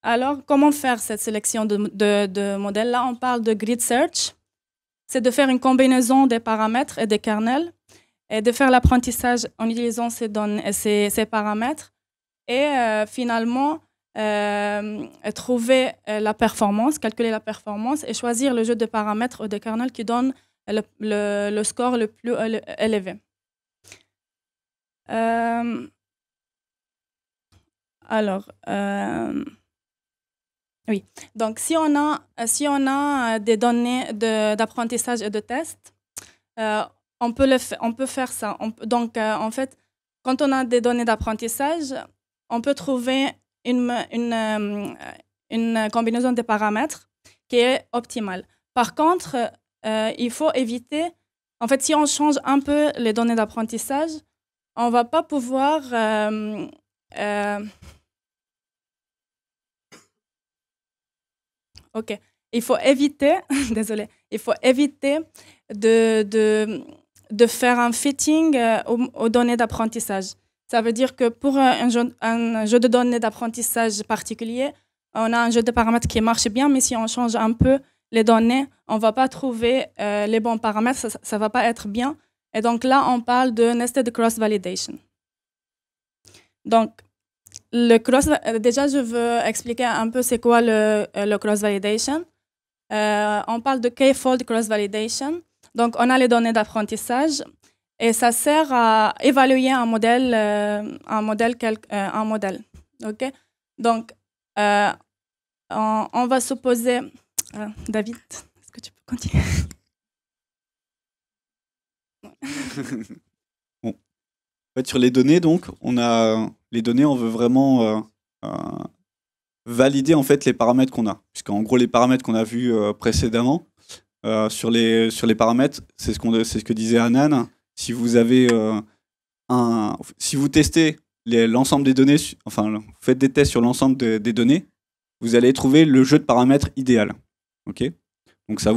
alors, comment faire cette sélection de modèles? Là, on parle de grid search. C'est de faire une combinaison des paramètres et des kernels et de faire l'apprentissage en utilisant ces paramètres et finalement trouver la performance, calculer la performance et choisir le jeu de paramètres ou de kernels qui donne le score le plus élevé. Oui. Donc, si on a des données d'apprentissage et de test, on peut faire ça. Donc, en fait, quand on a des données d'apprentissage, on peut trouver une combinaison de paramètres qui est optimale. Par contre, il faut éviter, en fait, si on change un peu les données d'apprentissage, on ne va pas pouvoir OK. Il faut éviter, désolé, il faut éviter de faire un fitting aux données d'apprentissage. Ça veut dire que pour un jeu de données d'apprentissage particulier, on a un jeu de paramètres qui marche bien, mais si on change un peu les données, on ne va pas trouver les bons paramètres, ça ne va pas être bien. Et donc là, on parle de nested cross-validation. Donc, déjà, je veux expliquer un peu c'est quoi le cross-validation. On parle de k-fold cross-validation. Donc, on a les données d'apprentissage et ça sert à évaluer un modèle. OK? Donc, on va supposer... David, est-ce que tu peux continuer? Bon. En fait, sur les données, donc, les données, on veut vraiment valider en fait les paramètres qu'on a. Puisqu'en gros, les paramètres qu'on a vus précédemment, sur les paramètres, c'est ce que disait Hanan. Si vous avez si vous testez l'ensemble des données, enfin, vous faites des tests sur l'ensemble des données, vous allez trouver le jeu de paramètres idéal. Ok? Donc ça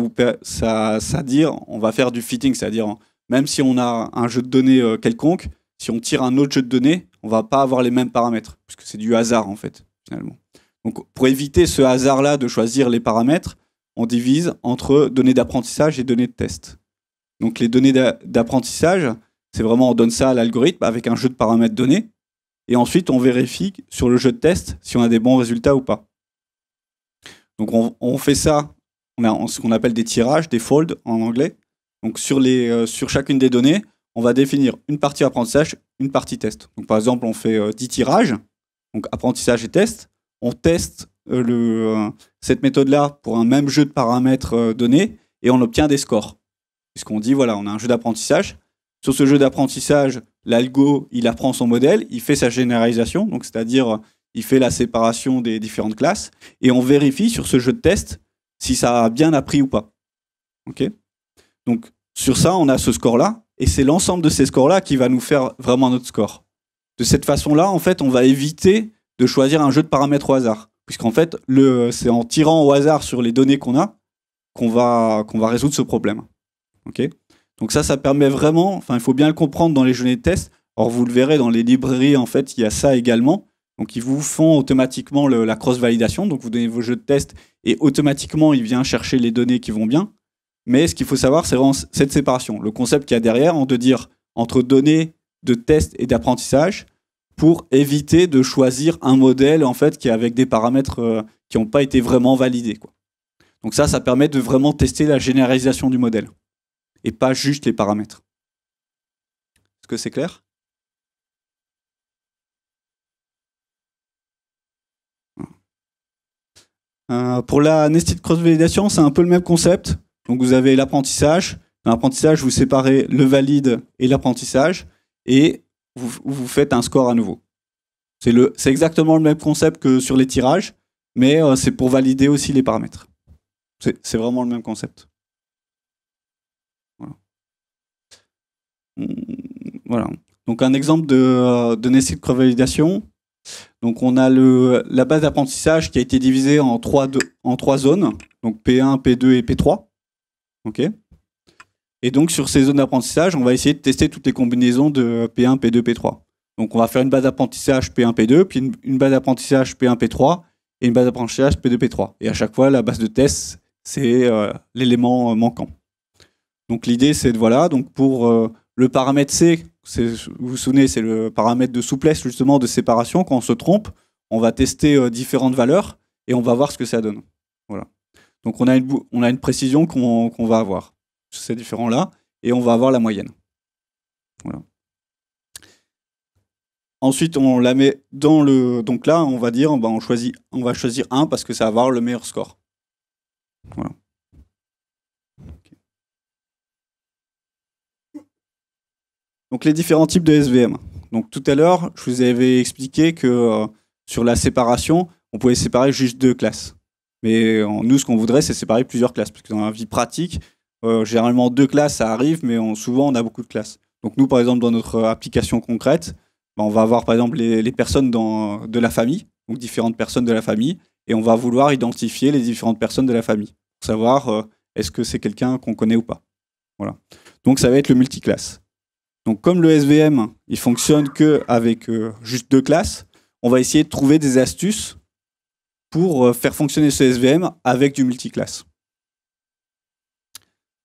dire, on va faire du fitting, c'est-à-dire même si on a un jeu de données quelconque, si on tire un autre jeu de données, on va pas avoir les mêmes paramètres, puisque c'est du hasard en fait, finalement. Donc, pour éviter ce hasard-là de choisir les paramètres, on divise entre données d'apprentissage et données de test. Donc, les données d'apprentissage, c'est vraiment, on donne ça à l'algorithme avec un jeu de paramètres donnés. Et ensuite, on vérifie sur le jeu de test si on a des bons résultats ou pas. Donc, on fait ça, on a ce qu'on appelle des tirages, des folds en anglais. Donc, sur chacune des données, on va définir une partie apprentissage, une partie test. Donc, par exemple, on fait 10 tirages, donc apprentissage et test. On teste cette méthode-là pour un même jeu de paramètres donnés et on obtient des scores. Puisqu'on dit, voilà, on a un jeu d'apprentissage. Sur ce jeu d'apprentissage, l'algo, il apprend son modèle, il fait sa généralisation, donc c'est-à-dire il fait la séparation des différentes classes et on vérifie sur ce jeu de test si ça a bien appris ou pas. Okay, donc, sur ça, on a ce score-là et c'est l'ensemble de ces scores-là qui va nous faire vraiment notre score. De cette façon-là, en fait, on va éviter de choisir un jeu de paramètres au hasard. Puisqu'en fait, c'est en tirant au hasard sur les données qu'on a qu'on va résoudre ce problème. Okay, donc ça permet vraiment, enfin, il faut bien le comprendre dans les données de test. Or, vous le verrez dans les librairies, en fait, il y a ça également. Donc, ils vous font automatiquement la cross-validation. Donc, vous donnez vos jeux de test et automatiquement, il vient chercher les données qui vont bien. Mais ce qu'il faut savoir, c'est vraiment cette séparation. Le concept qu'il y a derrière, de dire entre données de test et d'apprentissage, pour éviter de choisir un modèle en fait, qui est avec des paramètres qui n'ont pas été vraiment validés, quoi. Donc ça permet de vraiment tester la généralisation du modèle et pas juste les paramètres. Est-ce que c'est clair? Pour la nested cross-validation, c'est un peu le même concept. Donc vous avez l'apprentissage. Dans l'apprentissage, vous séparez le valide et l'apprentissage et vous faites un score à nouveau. C'est exactement le même concept que sur les tirages, mais c'est pour valider aussi les paramètres. C'est vraiment le même concept. Voilà. Donc un exemple de nested cross-validation. Donc on a la base d'apprentissage qui a été divisée en trois zones, donc P1, P2 et P3. Okay. Et donc sur ces zones d'apprentissage, on va essayer de tester toutes les combinaisons de P1, P2, P3. Donc on va faire une base d'apprentissage P1, P2, puis une base d'apprentissage P1, P3, et une base d'apprentissage P2, P3. Et à chaque fois, la base de test, c'est l'élément manquant. Donc l'idée, c'est donc pour le paramètre C, vous vous souvenez, c'est le paramètre de souplesse justement de séparation. Quand on se trompe, on va tester différentes valeurs et on va voir ce que ça donne. Voilà. Donc on a une précision qu'on va avoir sur ces différents-là et on va avoir la moyenne. Voilà. Ensuite, on la met dans le... Donc là, on va dire, on va choisir 1 parce que ça va avoir le meilleur score. Voilà. Donc les différents types de SVM. Donc tout à l'heure, je vous avais expliqué que sur la séparation, on pouvait séparer juste 2 classes. Mais nous, ce qu'on voudrait, c'est séparer plusieurs classes. Parce que dans la vie pratique, généralement 2 classes, ça arrive, mais souvent, on a beaucoup de classes. Donc nous, par exemple, dans notre application concrète, on va avoir, par exemple, les personnes de la famille, donc différentes personnes de la famille, et on va vouloir identifier les différentes personnes de la famille, pour savoir est-ce que c'est quelqu'un qu'on connaît ou pas. Voilà. Donc ça va être le multiclasse. Donc comme le SVM, il fonctionne qu'avec juste 2 classes, on va essayer de trouver des astuces pour faire fonctionner ce SVM avec du multiclasse.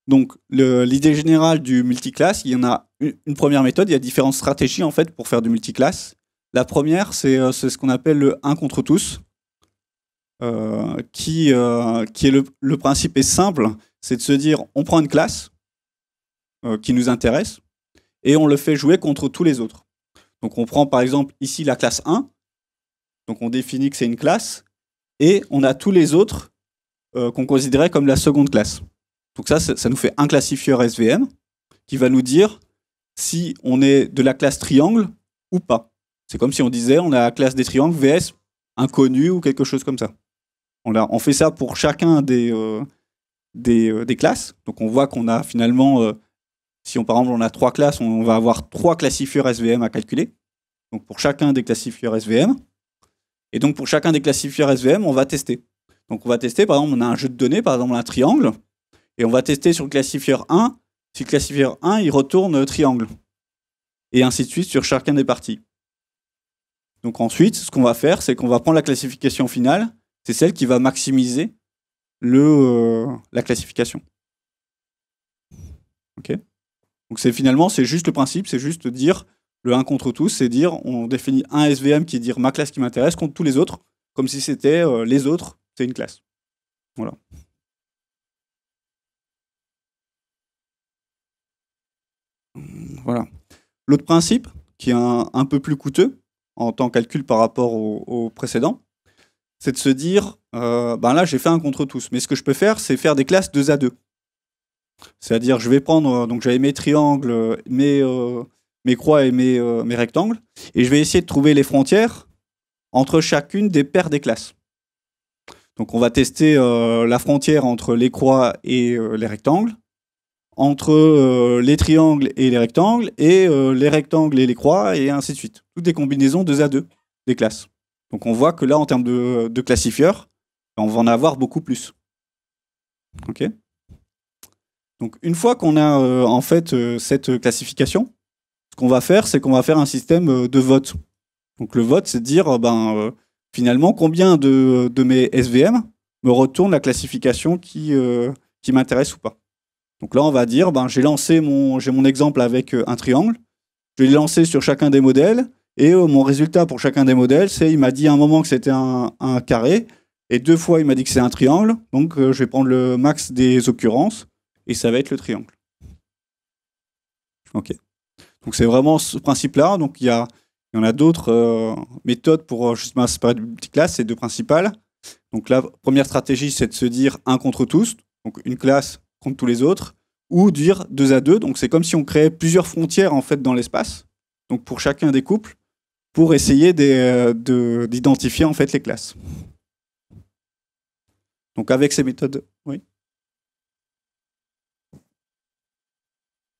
Donc l'idée générale du multiclasse, il y en a une première méthode, il y a différentes stratégies en fait pour faire du multiclasse. La première, c'est ce qu'on appelle le 1 contre tous, qui est le principe est simple, c'est de se dire on prend une classe qui nous intéresse, et on le fait jouer contre tous les autres. Donc on prend par exemple ici la classe 1, donc on définit que c'est une classe, et on a tous les autres qu'on considérait comme la seconde classe. Donc ça nous fait un classifieur SVM qui va nous dire si on est de la classe triangle ou pas. C'est comme si on disait on a la classe des triangles vs inconnu ou quelque chose comme ça. On fait ça pour chacun des classes. Donc on voit qu'on a finalement... Si par exemple on a 3 classes, on va avoir 3 classifieurs SVM à calculer. Donc pour chacun des classifieurs SVM. Et donc pour chacun des classifieurs SVM, on va tester. Donc on va tester, par exemple, on a un jeu de données, par exemple un triangle, et on va tester sur le classifieur 1, si le classifieur 1, il retourne triangle. Et ainsi de suite sur chacun des parties. Donc ensuite, ce qu'on va faire, c'est qu'on va prendre la classification finale, c'est celle qui va maximiser la classification. Ok. Donc finalement, c'est juste le principe, c'est juste dire le 1 contre tous, c'est dire on définit un SVM qui est dire ma classe qui m'intéresse contre tous les autres, comme si c'était les autres, c'est une classe. Voilà. Voilà. L'autre principe, qui est un peu plus coûteux en temps calcul par rapport au précédent, c'est de se dire, là j'ai fait un contre tous, mais ce que je peux faire, c'est faire des classes 2 à 2. C'est-à-dire, je vais prendre, donc j'avais mes triangles, mes croix et mes rectangles, et je vais essayer de trouver les frontières entre chacune des paires des classes. Donc on va tester la frontière entre les croix et les rectangles, entre les triangles et les rectangles et les croix, et ainsi de suite. Toutes des combinaisons 2 à 2 des classes. Donc on voit que là, en termes de classifieurs, on va en avoir beaucoup plus. Ok. Donc une fois qu'on a en fait cette classification, ce qu'on va faire, c'est qu'on va faire un système de vote. Donc le vote, c'est de dire finalement combien de mes SVM me retourne la classification qui m'intéresse ou pas. Donc là, on va dire, j'ai mon exemple avec un triangle, je l'ai lancé sur chacun des modèles, et mon résultat pour chacun des modèles, c'est il m'a dit à un moment que c'était un carré, et 2 fois il m'a dit que c'est un triangle, donc je vais prendre le max des occurrences, et ça va être le triangle. Ok. Donc c'est vraiment ce principe-là. Donc il y en a d'autres méthodes pour justement séparer de multiclasses, c'est 2 principales. Donc la première stratégie, c'est de se dire 1 contre tous, donc une classe contre tous les autres, ou dire 2 à 2, donc c'est comme si on créait plusieurs frontières en fait dans l'espace, donc pour chacun des couples, pour essayer d'identifier en fait les classes. Donc avec ces méthodes, oui.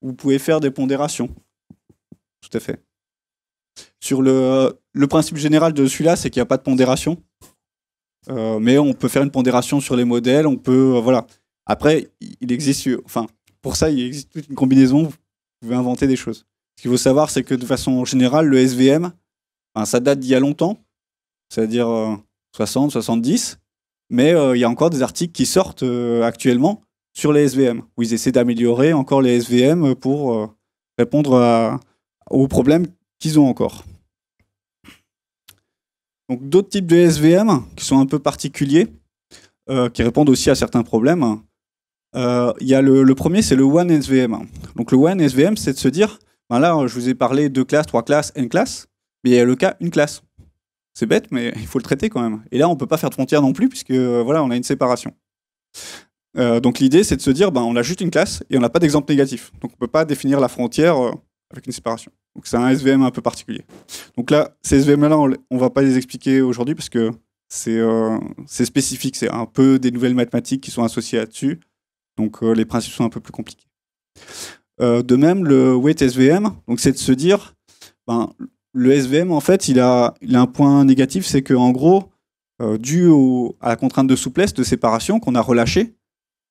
Vous pouvez faire des pondérations. Tout à fait. Sur le principe général de celui-là, c'est qu'il n'y a pas de pondération. Mais on peut faire une pondération sur les modèles, on peut... voilà. Après, il existe... Enfin, pour ça, il existe toute une combinaison, vous pouvez inventer des choses. Ce qu'il faut savoir, c'est que de façon générale, le SVM, ça date d'il y a longtemps, c'est-à-dire 60, 70, mais il y a encore des articles qui sortent actuellement sur les SVM, où ils essaient d'améliorer encore les SVM pour répondre aux problèmes qu'ils ont encore. Donc d'autres types de SVM qui sont un peu particuliers, qui répondent aussi à certains problèmes. Il y a le premier, c'est le One SVM. Donc le One SVM, c'est de se dire, là je vous ai parlé 2 classes, 3 classes, n classes, mais il y a le cas une classe. C'est bête, mais il faut le traiter quand même. Et là, on ne peut pas faire de frontière non plus, puisque voilà, on a une séparation. Donc l'idée, c'est de se dire, on a juste une classe et on n'a pas d'exemple négatif. Donc on ne peut pas définir la frontière avec une séparation. Donc c'est un SVM un peu particulier. Donc là, ces SVM-là, on ne va pas les expliquer aujourd'hui parce que c'est spécifique, c'est un peu des nouvelles mathématiques qui sont associées là-dessus. Donc les principes sont un peu plus compliqués. De même, le weight SVM, donc c'est de se dire, le SVM, en fait, il a un point négatif, c'est qu'en gros, dû à la contrainte de souplesse, de séparation qu'on a relâchée,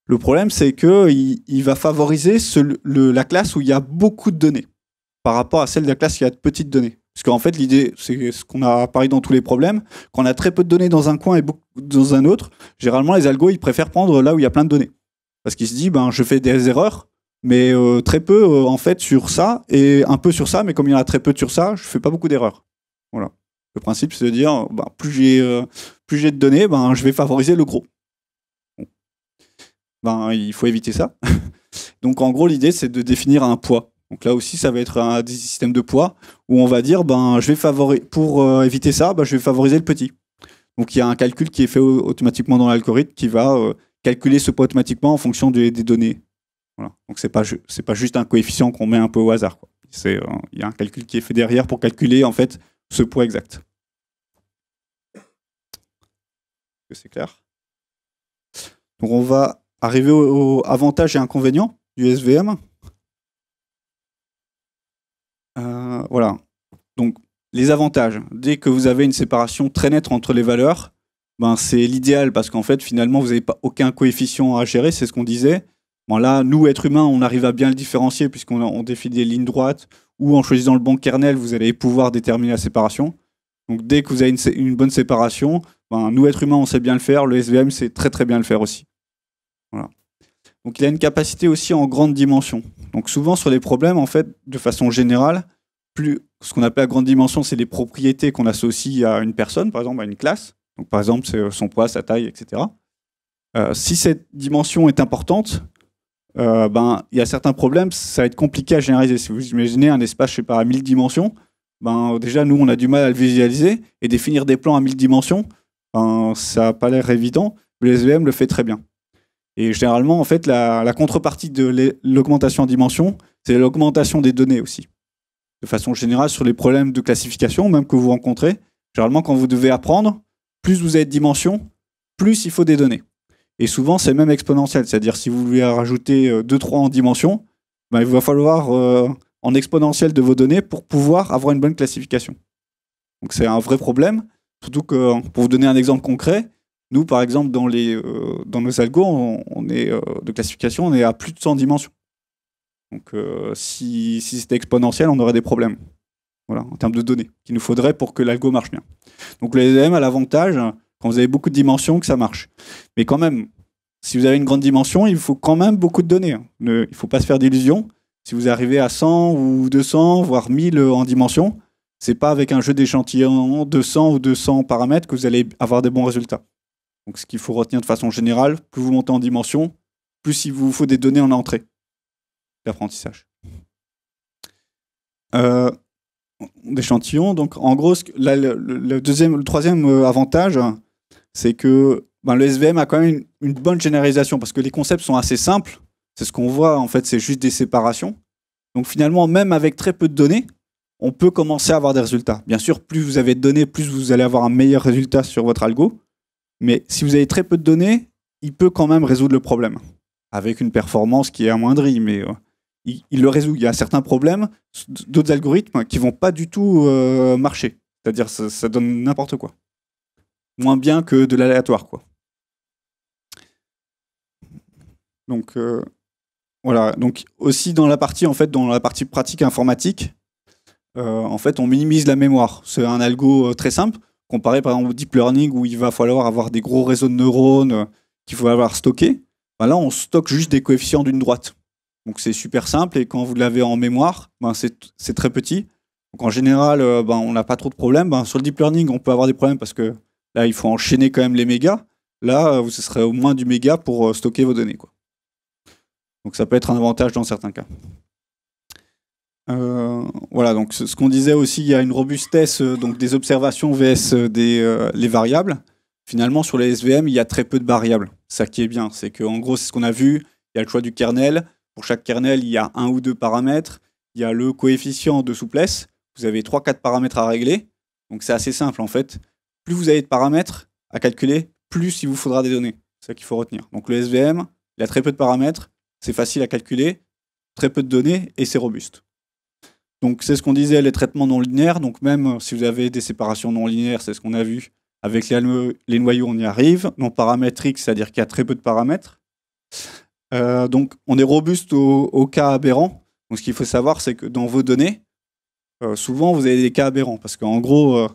le problème, c'est qu'il va favoriser la classe où il y a beaucoup de données par rapport à celle de la classe où il y a de petites données. Parce qu'en fait, l'idée, c'est ce qu'on a parlé dans tous les problèmes, quand on a très peu de données dans un coin et beaucoup dans un autre, généralement, les algos, ils préfèrent prendre là où il y a plein de données. Parce qu'ils se disent, je fais des erreurs, mais très peu, en fait, sur ça, et un peu sur ça, mais comme il y en a très peu sur ça, je fais pas beaucoup d'erreurs. Voilà. Le principe, c'est de dire, plus j'ai de données, je vais favoriser le gros. Il faut éviter ça. Donc en gros, l'idée, c'est de définir un poids. Donc là aussi, ça va être des systèmes de poids où on va dire, je vais pour éviter ça, je vais favoriser le petit. Donc il y a un calcul qui est fait automatiquement dans l'algorithme qui va calculer ce poids automatiquement en fonction des données. Voilà. Donc c'est pas juste un coefficient qu'on met un peu au hasard, quoi. Il y a un calcul qui est fait derrière pour calculer en fait ce poids exact. Est-ce que c'est clair? Donc on va arriver aux avantages et inconvénients du SVM. Voilà. Donc les avantages, dès que vous avez une séparation très nette entre les valeurs, c'est l'idéal parce qu'en fait finalement vous n'avez pas aucun coefficient à gérer, c'est ce qu'on disait. Là, nous, êtres humains, on arrive à bien le différencier puisqu'on définit des lignes droites ou en choisissant le bon kernel, vous allez pouvoir déterminer la séparation. Donc dès que vous avez une bonne séparation, ben, nous êtres humains on sait bien le faire, le SVM sait très très bien le faire aussi. Voilà. Donc il a une capacité aussi en grande dimension. Donc souvent sur les problèmes, en fait, de façon générale, ce qu'on appelle à grande dimension, c'est les propriétés qu'on associe à une personne, par exemple à une classe. Donc par exemple, c'est son poids, sa taille, etc. Si cette dimension est importante, ben, il y a certains problèmes, ça va être compliqué à généraliser. Si vous imaginez un espace, je sais pas, à 1000 dimensions, ben, déjà, nous, on a du mal à le visualiser, et définir des plans à 1000 dimensions, ben, ça n'a pas l'air évident. Le SVM le fait très bien. Et généralement, en fait, la contrepartie de l'augmentation en dimension, c'est l'augmentation des données aussi. De façon générale, sur les problèmes de classification, même que vous rencontrez, généralement, quand vous devez apprendre, plus vous avez de dimensions, plus il faut des données. Et souvent, c'est même exponentiel. C'est-à-dire, si vous voulez rajouter 2-3 en dimension, ben, il va falloir en exponentiel de vos données pour pouvoir avoir une bonne classification. Donc, c'est un vrai problème. Surtout que, pour vous donner un exemple concret, nous, par exemple, dans nos algos, on est, de classification, on est à plus de 100 dimensions. Donc, si c'était exponentiel, on aurait des problèmes. Voilà, en termes de données, qu'il nous faudrait pour que l'algo marche bien. Donc, le SVM a l'avantage, quand vous avez beaucoup de dimensions, que ça marche. Mais quand même, si vous avez une grande dimension, il faut quand même beaucoup de données. Il ne faut pas se faire d'illusions. Si vous arrivez à 100 ou 200, voire 1000 en dimension, c'est pas avec un jeu d'échantillons 200 ou 200 paramètres que vous allez avoir des bons résultats. Donc, ce qu'il faut retenir de façon générale, plus vous montez en dimension, plus il vous faut des données en entrée d'apprentissage. D'échantillons. Donc, en gros, le troisième avantage, c'est que ben, le SVM a quand même une bonne généralisation parce que les concepts sont assez simples. C'est ce qu'on voit, en fait, c'est juste des séparations. Donc, finalement, même avec très peu de données, on peut commencer à avoir des résultats. Bien sûr, plus vous avez de données, plus vous allez avoir un meilleur résultat sur votre algo. Mais si vous avez très peu de données, il peut quand même résoudre le problème avec une performance qui est amoindrie, mais il le résout. Il y a certains problèmes d'autres algorithmes qui ne vont pas du tout marcher. C'est-à-dire ça donne n'importe quoi. Moins bien que de l'aléatoire, quoi. Donc voilà. Donc aussi dans la partie pratique informatique, en fait, on minimise la mémoire. C'est un algo très simple. Comparé par exemple au deep learning où il va falloir avoir des gros réseaux de neurones qu'il faut avoir stockés, ben là on stocke juste des coefficients d'une droite. Donc c'est super simple et quand vous l'avez en mémoire, ben c'est très petit. Donc en général, ben, on n'a pas trop de problèmes. Ben, sur le deep learning, on peut avoir des problèmes parce que là il faut enchaîner quand même les mégas. Là, ce serait au moins du méga pour stocker vos données, quoi. Donc ça peut être un avantage dans certains cas. Voilà, donc ce qu'on disait aussi, il y a une robustesse donc des observations vs les variables. Finalement, sur les SVM, il y a très peu de variables. Ça qui est bien, c'est qu'en gros, c'est ce qu'on a vu, il y a le choix du kernel. Pour chaque kernel, il y a 1 ou 2 paramètres. Il y a le coefficient de souplesse. Vous avez 3-4 paramètres à régler. Donc c'est assez simple en fait. Plus vous avez de paramètres à calculer, plus il vous faudra des données. C'est ça qu'il faut retenir. Donc le SVM, il a très peu de paramètres, c'est facile à calculer, très peu de données et c'est robuste. Donc c'est ce qu'on disait, les traitements non linéaires. Donc même si vous avez des séparations non linéaires, c'est ce qu'on a vu avec les noyaux, on y arrive. Non paramétriques, c'est-à-dire qu'il y a très peu de paramètres. Donc on est robuste aux cas aberrants. Donc ce qu'il faut savoir, c'est que dans vos données, souvent vous avez des cas aberrants. Parce qu'en gros,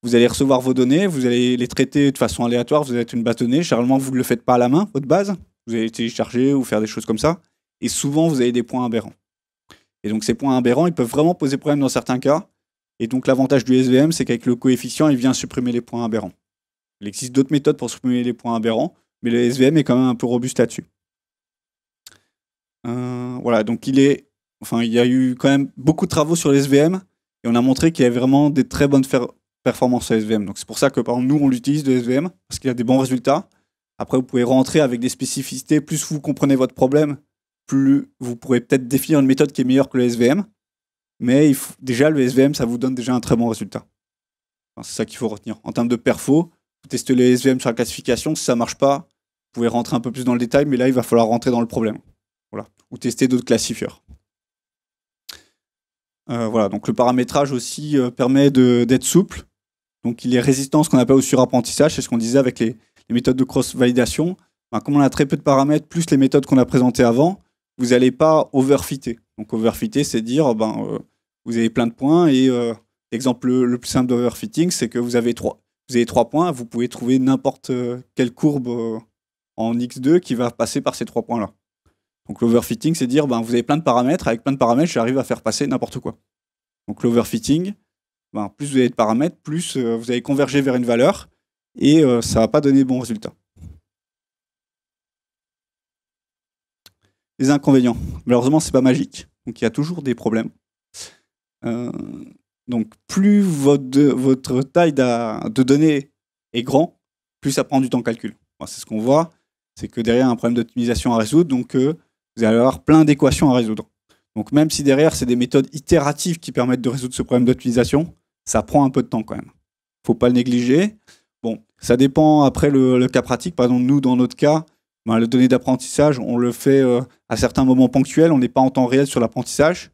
vous allez recevoir vos données, vous allez les traiter de façon aléatoire, vous allez être une base de données. Généralement, vous ne le faites pas à la main, votre base. Vous allez télécharger ou faire des choses comme ça. Et souvent, vous avez des points aberrants. Et donc ces points aberrants, ils peuvent vraiment poser problème dans certains cas. Et donc l'avantage du SVM, c'est qu'avec le coefficient, il vient supprimer les points aberrants. Il existe d'autres méthodes pour supprimer les points aberrants, mais le SVM est quand même un peu robuste là-dessus. Voilà, donc il y a eu quand même beaucoup de travaux sur le SVM, et on a montré qu'il y avait vraiment des très bonnes performances sur le SVM. Donc c'est pour ça que par exemple, nous, on l'utilise, le SVM, parce qu'il y a des bons résultats. Après, vous pouvez rentrer avec des spécificités, plus vous comprenez votre problème, plus vous pourrez peut-être définir une méthode qui est meilleure que le SVM. Mais déjà, le SVM, ça vous donne déjà un très bon résultat. Enfin, c'est ça qu'il faut retenir. En termes de perfo, vous testez le SVM sur la classification. Si ça ne marche pas, vous pouvez rentrer un peu plus dans le détail, mais là, il va falloir rentrer dans le problème. Voilà. Ou tester d'autres classifieurs. Voilà. Donc, le paramétrage aussi permet d'être souple. Donc, il est résistant à ce qu'on appelle au surapprentissage. C'est ce qu'on disait avec les méthodes de cross-validation. Ben, comme on a très peu de paramètres, plus les méthodes qu'on a présentées avant, vous n'allez pas overfitter. Donc overfitter, c'est dire vous avez plein de points et L'exemple le plus simple d'overfitting, c'est que vous avez 3 points, vous pouvez trouver n'importe quelle courbe en x2 qui va passer par ces 3 points-là. Donc l'overfitting, c'est dire, vous avez plein de paramètres, avec plein de paramètres, j'arrive à faire passer n'importe quoi. Donc l'overfitting, plus vous avez de paramètres, plus vous allez converger vers une valeur, et ça ne va pas donner bon résultat. Les inconvénients. Malheureusement, c'est pas magique, donc il y a toujours des problèmes. Donc plus votre taille de données est grand, plus ça prend du temps de calcul. C'est ce qu'on voit, c'est que derrière, il y a un problème d'optimisation à résoudre, donc vous allez avoir plein d'équations à résoudre. Donc même si derrière, c'est des méthodes itératives qui permettent de résoudre ce problème d'optimisation, ça prend un peu de temps quand même. Il ne faut pas le négliger. Bon, ça dépend après le cas pratique. Par exemple, nous, dans notre cas, les données d'apprentissage, on le fait à certains moments ponctuels, on n'est pas en temps réel sur l'apprentissage.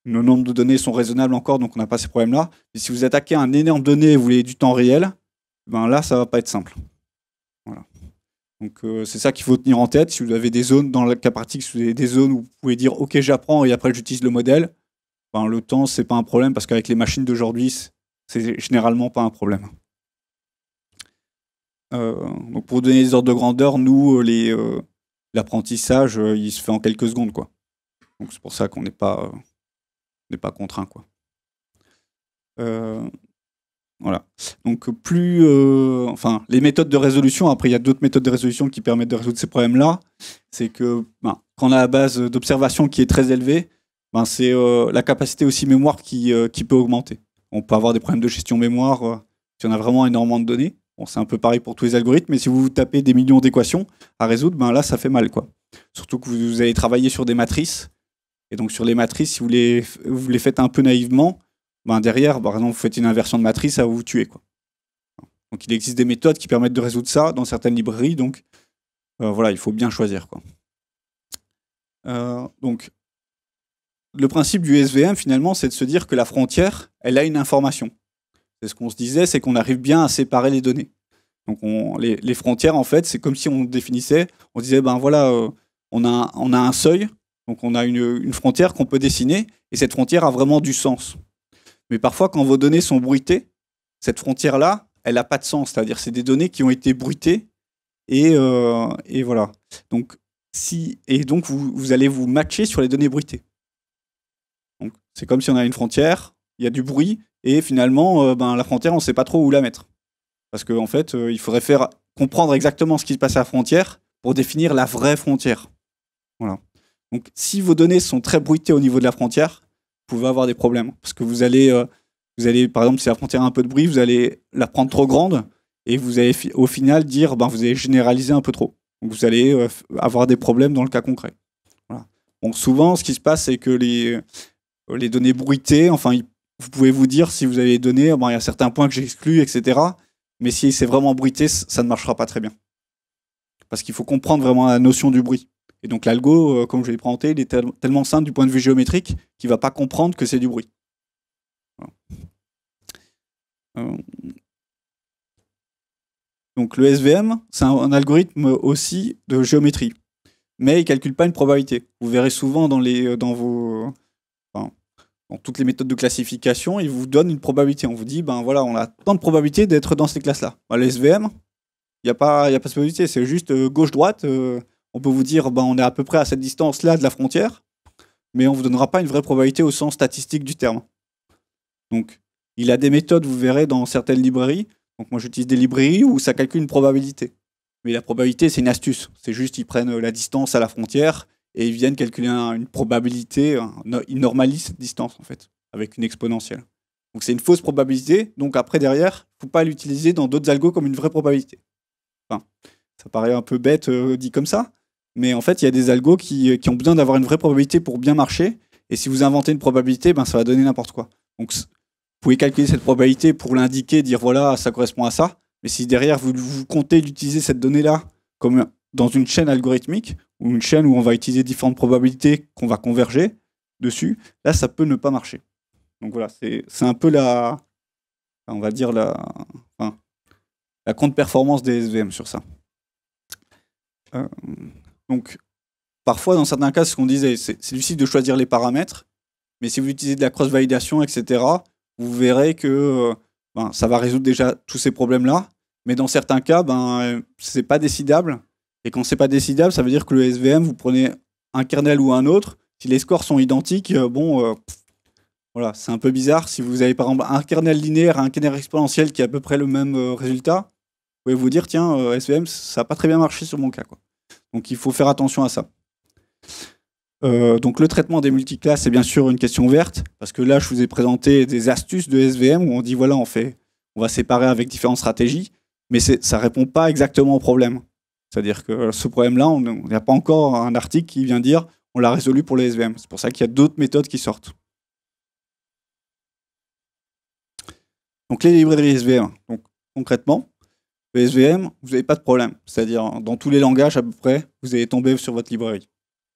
Nos nombres de données sont raisonnables encore, donc on n'a pas ces problèmes-là. Mais si vous attaquez un énorme données et vous voulez du temps réel, là, ça ne va pas être simple. Voilà. Donc c'est ça qu'il faut tenir en tête. Si vous avez des zones, dans le cas pratique, si vous avez des zones où vous pouvez dire « Ok, j'apprends et après j'utilise le modèle », le temps, c'est pas un problème parce qu'avec les machines d'aujourd'hui, c'est généralement pas un problème. Donc pour vous donner des ordres de grandeur, nous, l'apprentissage, il se fait en quelques secondes, quoi. Donc c'est pour ça qu'on n'est pas contraint, quoi. Voilà. Donc les méthodes de résolution, après il y a d'autres méthodes de résolution qui permettent de résoudre ces problèmes-là, c'est que quand on a la base d'observation qui est très élevée, c'est la capacité aussi mémoire qui peut augmenter. On peut avoir des problèmes de gestion mémoire si on a vraiment énormément de données. Bon, c'est un peu pareil pour tous les algorithmes, mais si vous tapez des millions d'équations à résoudre, là ça fait mal, quoi. Surtout que vous allez travailler sur des matrices, et donc sur les matrices, si vous les faites un peu naïvement, derrière, par exemple, vous faites une inversion de matrice, ça va vous tuer, quoi. Donc il existe des méthodes qui permettent de résoudre ça dans certaines librairies, donc voilà, il faut bien choisir, quoi. Donc le principe du SVM, finalement, c'est de se dire que la frontière, elle a une information. C'est ce qu'on se disait, c'est qu'on arrive bien à séparer les données. Donc les frontières, en fait, c'est comme si on définissait, on disait, voilà, on a un seuil, donc on a une frontière qu'on peut dessiner, et cette frontière a vraiment du sens. Mais parfois, quand vos données sont bruitées, cette frontière-là, elle n'a pas de sens. C'est-à-dire c'est des données qui ont été bruitées, et voilà. Donc vous allez vous matcher sur les données bruitées. Donc c'est comme si on a une frontière, il y a du bruit, et finalement, la frontière, on ne sait pas trop où la mettre. Parce qu'en fait, il faudrait faire comprendre exactement ce qui se passe à la frontière pour définir la vraie frontière. Voilà. Donc, si vos données sont très bruitées au niveau de la frontière, vous pouvez avoir des problèmes. Parce que vous allez par exemple, si la frontière a un peu de bruit, vous allez la prendre trop grande, et vous allez au final dire, vous allez généraliser un peu trop. Donc, vous allez avoir des problèmes dans le cas concret. Voilà. Bon, souvent, ce qui se passe, c'est que les données bruitées, vous pouvez vous dire, si vous avez des données, il y a certains points que j'exclus, etc. Mais si c'est vraiment bruité, ça ne marchera pas très bien. Parce qu'il faut comprendre vraiment la notion du bruit. Et donc l'algo, comme je l'ai présenté, il est tellement simple du point de vue géométrique qu'il ne va pas comprendre que c'est du bruit. Voilà. Donc le SVM, c'est un algorithme aussi de géométrie. Mais il ne calcule pas une probabilité. Vous verrez souvent dans toutes les méthodes de classification, il vous donne une probabilité. On vous dit, voilà, on a tant de probabilités d'être dans ces classes-là. Le SVM, il n'y a pas de probabilité, c'est juste gauche-droite. On peut vous dire, on est à peu près à cette distance-là de la frontière, mais on ne vous donnera pas une vraie probabilité au sens statistique du terme. Donc, il a des méthodes, vous verrez, dans certaines librairies. Donc, moi, j'utilise des librairies où ça calcule une probabilité. Mais la probabilité, c'est une astuce. C'est juste, ils prennent la distance à la frontière et ils viennent calculer une probabilité, ils normalisent cette distance, en fait, avec une exponentielle. Donc, c'est une fausse probabilité. Donc, après, derrière, il ne faut pas l'utiliser dans d'autres algos comme une vraie probabilité. Enfin, ça paraît un peu bête dit comme ça, mais en fait, il y a des algos qui ont besoin d'avoir une vraie probabilité pour bien marcher. Et si vous inventez une probabilité, ça va donner n'importe quoi. Donc, vous pouvez calculer cette probabilité pour l'indiquer, dire voilà, ça correspond à ça. Mais si derrière, vous comptez d'utiliser cette donnée-là comme dans une chaîne algorithmique, ou une chaîne où on va utiliser différentes probabilités qu'on va converger dessus, là, ça peut ne pas marcher. Donc voilà, c'est un peu la contre-performance des SVM sur ça. Donc, parfois, dans certains cas, c'est ce qu'on disait, c'est difficile de choisir les paramètres, mais si vous utilisez de la cross-validation, etc., vous verrez que ça va résoudre déjà tous ces problèmes-là. Mais dans certains cas, c'est pas décidable. Et quand c'est pas décidable, ça veut dire que le SVM, vous prenez un kernel ou un autre. Si les scores sont identiques, voilà, c'est un peu bizarre. Si vous avez par exemple un kernel linéaire et un kernel exponentiel qui a à peu près le même résultat, vous pouvez vous dire, tiens, SVM, ça n'a pas très bien marché sur mon cas, quoi. Donc il faut faire attention à ça. Donc le traitement des multiclasses, c'est bien sûr une question ouverte, parce que là, je vous ai présenté des astuces de SVM où on dit, voilà, on va séparer avec différentes stratégies, mais ça ne répond pas exactement au problème. C'est-à-dire que ce problème-là, on n'a pas encore un article qui vient dire, on l'a résolu pour les SVM. C'est pour ça qu'il y a d'autres méthodes qui sortent. Donc les librairies SVM, donc, concrètement, le SVM, vous n'avez pas de problème. C'est-à-dire, dans tous les langages à peu près, vous allez tomber sur votre librairie.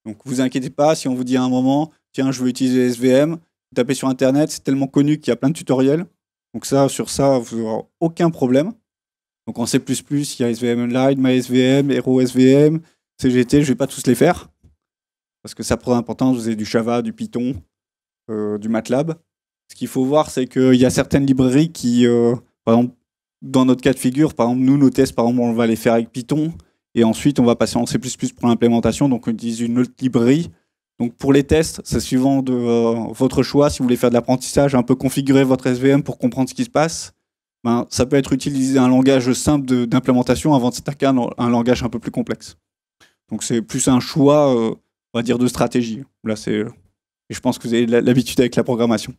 Donc vous inquiétez pas si on vous dit à un moment, tiens, je veux utiliser SVM, vous tapez sur Internet, c'est tellement connu qu'il y a plein de tutoriels. Donc sur ça, vous n'aurez aucun problème. Donc en C++, il y a SVM Online, MySVM, HeroSVM, CGT, je ne vais pas tous les faire. Parce que ça prend d'importance, vous avez du Java, du Python, du MATLAB. Ce qu'il faut voir, c'est qu'il y a certaines librairies qui, par exemple, dans notre cas de figure, par exemple, nous, nos tests, par exemple, on va les faire avec Python. Et ensuite, on va passer en C++ pour l'implémentation. Donc, on utilise une autre librairie. Donc, pour les tests, c'est suivant de votre choix. Si vous voulez faire de l'apprentissage, un peu configurer votre SVM pour comprendre ce qui se passe, ça peut être utiliser un langage simple d'implémentation avant de s'attaquer à un langage un peu plus complexe. Donc, c'est plus un choix, on va dire, de stratégie. Là, et je pense que vous avez l'habitude avec la programmation.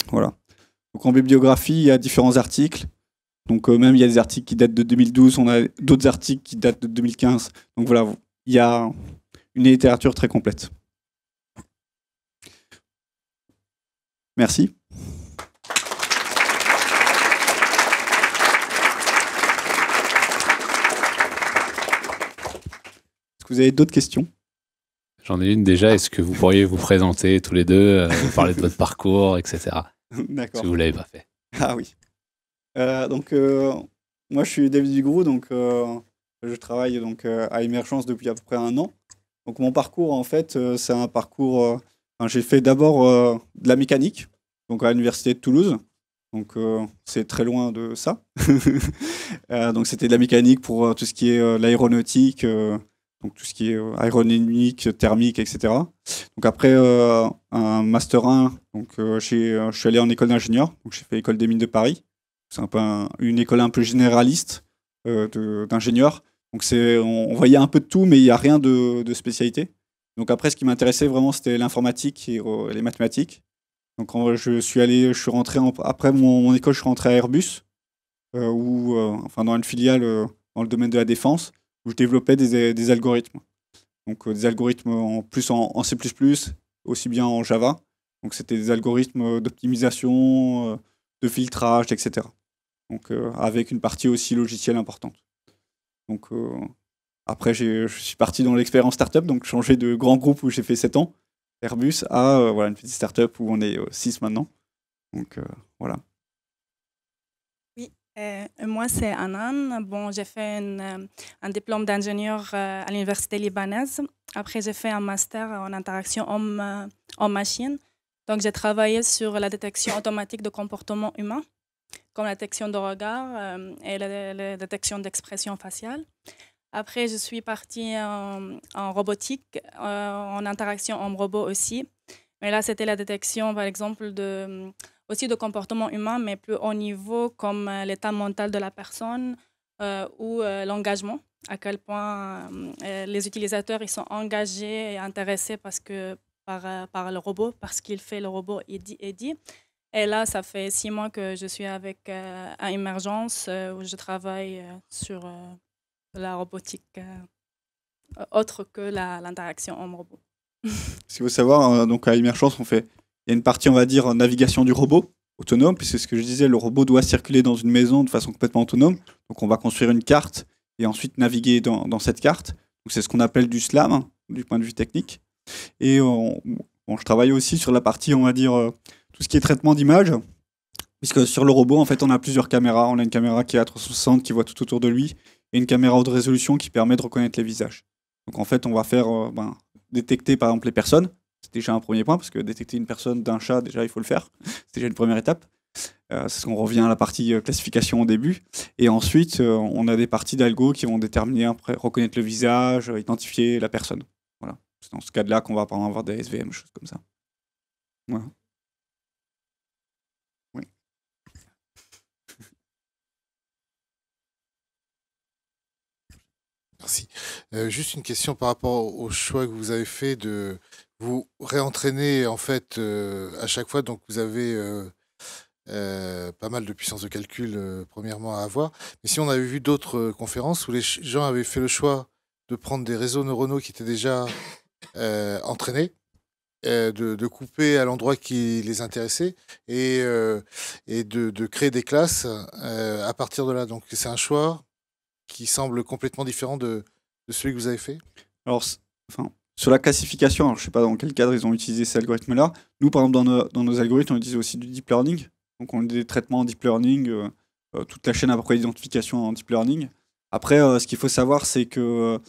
Voilà. Donc, en bibliographie, il y a différents articles. Donc même il y a des articles qui datent de 2012, on a d'autres articles qui datent de 2015. Donc voilà, il y a une littérature très complète. Merci. Est-ce que vous avez d'autres questions? J'en ai une déjà. Est-ce que vous pourriez vous présenter tous les deux, parler de votre parcours, etc. D'accord. Si vous ne l'avez pas fait. Ah oui. Moi je suis David Dugroux, donc je travaille donc à Emergence depuis à peu près 1 an. Donc mon parcours en fait c'est un parcours. J'ai fait d'abord de la mécanique, donc à l'université de Toulouse. Donc c'est très loin de ça. Donc c'était de la mécanique pour tout ce qui est l'aéronautique, donc tout ce qui est aérodynamique, thermique, etc. Donc après un master 1, donc je suis allé en école d'ingénieur, donc j'ai fait l'école des mines de Paris. C'est un peu une école un peu généraliste d'ingénieurs. Donc on voyait un peu de tout, mais il n'y a rien de spécialité. Donc après, ce qui m'intéressait vraiment, c'était l'informatique et les mathématiques. Donc je suis rentré après mon école, je suis rentré à Airbus, dans une filiale dans le domaine de la défense, où je développais des algorithmes. Donc des algorithmes en C++, aussi bien en Java. Donc c'était des algorithmes d'optimisation, de filtrage, etc. Donc avec une partie aussi logicielle importante. Donc après, je suis parti dans l'expérience startup, donc changé de grand groupe où j'ai fait 7 ans, Airbus, à une petite startup où on est 6 maintenant. Donc voilà. Oui, moi c'est Anan. Bon, j'ai fait un diplôme d'ingénieur à l'université libanaise. Après, j'ai fait un master en interaction homme-machine. Donc, j'ai travaillé sur la détection automatique de comportement humain, comme la détection de regard et la détection d'expression faciale. Après, je suis partie en robotique, en interaction homme-robot aussi. Mais là, c'était la détection, par exemple, aussi de comportement humain, mais plus haut niveau, comme l'état mental de la personne ou l'engagement. À quel point les utilisateurs ils sont engagés et intéressés par le robot, parce qu'il fait le robot Eddie. Et là, ça fait 6 mois que je suis avec à Emergence, où je travaille sur la robotique autre que l'interaction homme-robot. Ce qu'il faut savoir, donc à Emergence, il y a une partie, on va dire, navigation du robot autonome, puisque ce que je disais, le robot doit circuler dans une maison de façon complètement autonome. Donc on va construire une carte et ensuite naviguer dans cette carte. Donc c'est ce qu'on appelle du SLAM, du point de vue technique. Et je travaille aussi sur la partie, on va dire, tout ce qui est traitement d'image, puisque sur le robot, en fait, on a plusieurs caméras. On a une caméra qui est à 360 qui voit tout autour de lui, et une caméra haute résolution qui permet de reconnaître les visages. Donc en fait, on va faire détecter par exemple les personnes. C'est déjà un premier point, parce que détecter une personne d'un chat, déjà, il faut le faire. C'est déjà une première étape. C'est ce qu'on revient à la partie classification au début. Et ensuite, on a des parties d'algo qui vont déterminer, après, reconnaître le visage, identifier la personne. Voilà. C'est dans ce cas-là qu'on va par exemple avoir des SVM, choses comme ça. Voilà. Oui. Merci. Juste une question par rapport au choix que vous avez fait de vous réentraîner en fait à chaque fois. Donc vous avez pas mal de puissance de calcul premièrement à avoir. Mais si on avait vu d'autres conférences où les gens avaient fait le choix de prendre des réseaux neuronaux qui étaient déjà entraînés, de couper à l'endroit qui les intéressait et de créer des classes à partir de là. Donc c'est un choix qui semble complètement différent de celui que vous avez fait. Alors, sur la classification, alors, je ne sais pas dans quel cadre ils ont utilisé ces algorithmes-là. Nous, par exemple, dans nos algorithmes, on utilise aussi du deep learning. Donc, on a des traitements en deep learning, toute la chaîne à peu près d'identification en deep learning. Après, ce qu'il faut savoir, c'est que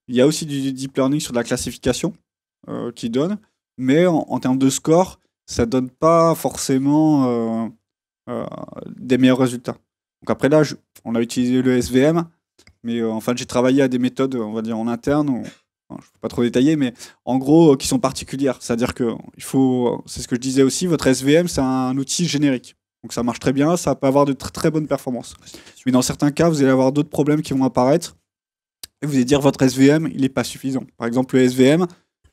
il y a aussi du deep learning sur de la classification qui donne, mais en termes de score, ça ne donne pas forcément des meilleurs résultats. Donc après là, on a utilisé le SVM, mais en fait j'ai travaillé à des méthodes, on va dire en interne, je ne peux pas trop détailler, mais en gros qui sont particulières. C'est-à-dire que c'est ce que je disais aussi, votre SVM c'est un outil générique. Donc ça marche très bien, ça peut avoir de très bonnes performances. Mais dans certains cas, vous allez avoir d'autres problèmes qui vont apparaître, et vous allez dire votre SVM, il n'est pas suffisant. Par exemple, le SVM,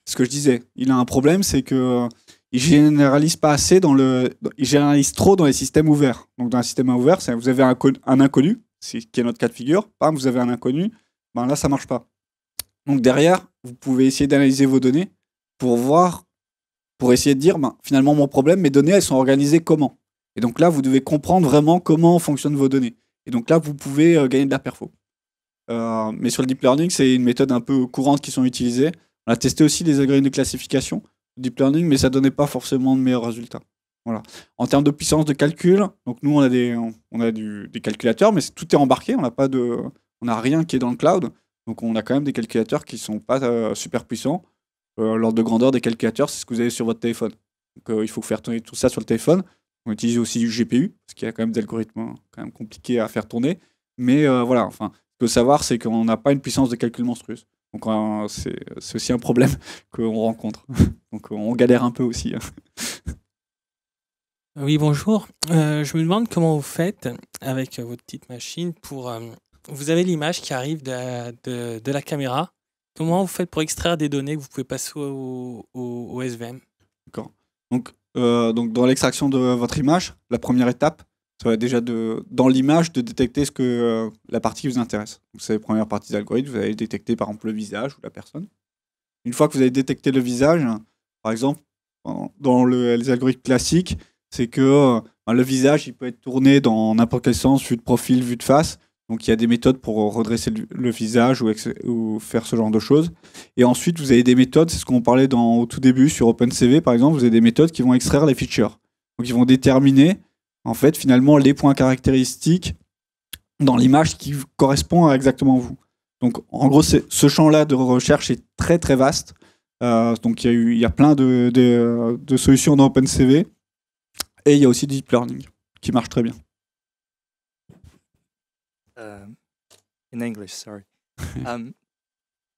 ce que je disais, il a un problème, c'est que il généralise pas assez il généralise trop dans les systèmes ouverts. Donc dans un système ouvert, vous avez un inconnu, qui est notre cas de figure. Par exemple, vous avez un inconnu, là ça marche pas. Donc derrière, vous pouvez essayer d'analyser vos données pour essayer de dire finalement mon problème, mes données elles sont organisées comment. Et donc là, vous devez comprendre vraiment comment fonctionnent vos données. Et donc là, vous pouvez gagner de la perfo. Mais sur le deep learning, c'est une méthode un peu courante qui sont utilisées. On a testé aussi des algorithmes de classification deep learning, mais ça donnait pas forcément de meilleurs résultats. Voilà. En termes de puissance de calcul, donc nous on a des calculateurs, mais tout est embarqué, on n'a rien qui est dans le cloud, donc on a quand même des calculateurs qui sont pas super puissants. L'ordre de grandeur des calculateurs, c'est ce que vous avez sur votre téléphone. Donc il faut faire tourner tout ça sur le téléphone. On utilise aussi du GPU, parce qu'il y a quand même des algorithmes quand même compliqués à faire tourner. Mais voilà, enfin, ce qu'il faut savoir, c'est qu'on n'a pas une puissance de calcul monstrueuse. Donc c'est aussi un problème qu'on rencontre. Donc on galère un peu aussi. Oui, bonjour. Je me demande comment vous faites avec votre petite machine pour... vous avez l'image qui arrive de la caméra. Comment vous faites pour extraire des données que vous pouvez passer au SVM? D'accord. Donc dans l'extraction de votre image, la première étape, ça va déjà dans l'image de détecter la partie qui vous intéresse. Donc, c'est la première partie de l'algorithme, vous allez détecter par exemple le visage ou la personne. Une fois que vous avez détecté le visage, par exemple, dans les algorithmes classiques, c'est que le visage il peut être tourné dans n'importe quel sens, vue de profil, vue de face. Donc il y a des méthodes pour redresser le visage ou faire ce genre de choses. Et ensuite, vous avez des méthodes, c'est ce qu'on parlait au tout début sur OpenCV, par exemple, vous avez des méthodes qui vont extraire les features. Donc ils vont déterminer en fait, finalement, les points caractéristiques dans l'image qui correspond à exactement vous. Donc, en gros, ce champ-là de recherche est très, très vaste. Donc, il y a plein de solutions dans OpenCV. Et il y a aussi du deep learning qui marche très bien. In English, sorry.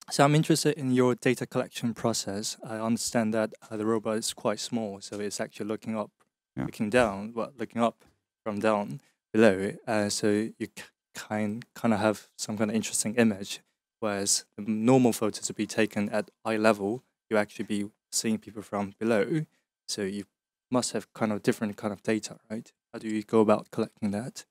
So I'm interested in your data collection process. I understand that the robot is quite small, so it's actually looking up. Looking down, looking up from down below. So you kind of have some kind of interesting image, whereas the normal photos to be taken at eye level, you actually be seeing people from below. So you must have kind of different kind of data, right? How do you go about collecting that?